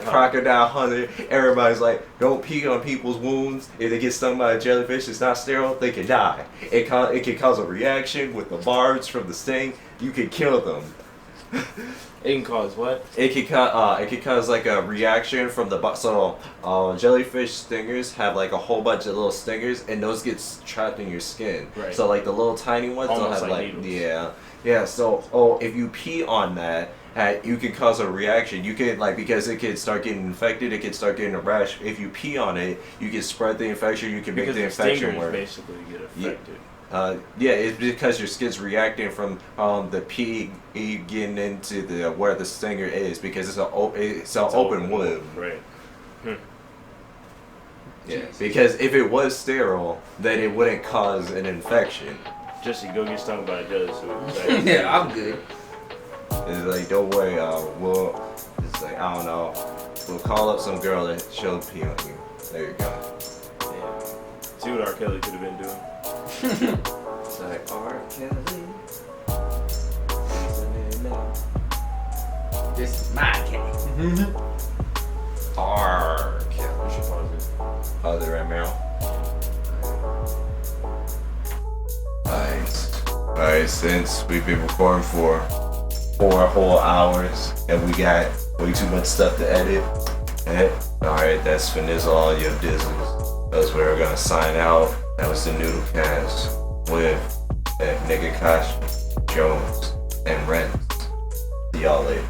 crocodile hunter. Everybody's like, don't pee on people's wounds. If they get stung by a jellyfish, it's not sterile. They can die. It can cause a reaction with the barbs from the sting. You can kill them. It can cause what? It could cause like a reaction from the jellyfish stingers have like a whole bunch of little stingers, and those get trapped in your skin. Right. So like the little tiny ones don't Almost have like needles. yeah. So if you pee on that, you can cause a reaction. You can because it can start getting infected. It can start getting a rash. If you pee on it, you can spread the infection. You can Because make the the infection stingers worse. basically get affected. It's because your skin's reacting from the pee getting into the where the stinger is because it's an open wound. Right. Yeah. Because if it was sterile, then it wouldn't cause an infection. Jesse, go get stung by a jellyfish. Yeah, I'm good. It's like, don't worry, it's like, I don't know, we'll call up some girl and she'll pee on you. There you go. Yeah. See what R. Kelly could have been doing. It's like, R. Kelly. This is my cat. R. You Kelly. should pause it. Oh, they're right now. Alright, since we've been recording for 4 whole hours and we got way too much stuff to edit, alright, that's Finizzle all your dizzles. That's where we're gonna sign out. That was the NoodleCast with Nigga Kosh, Jones, and Rent. See y'all later.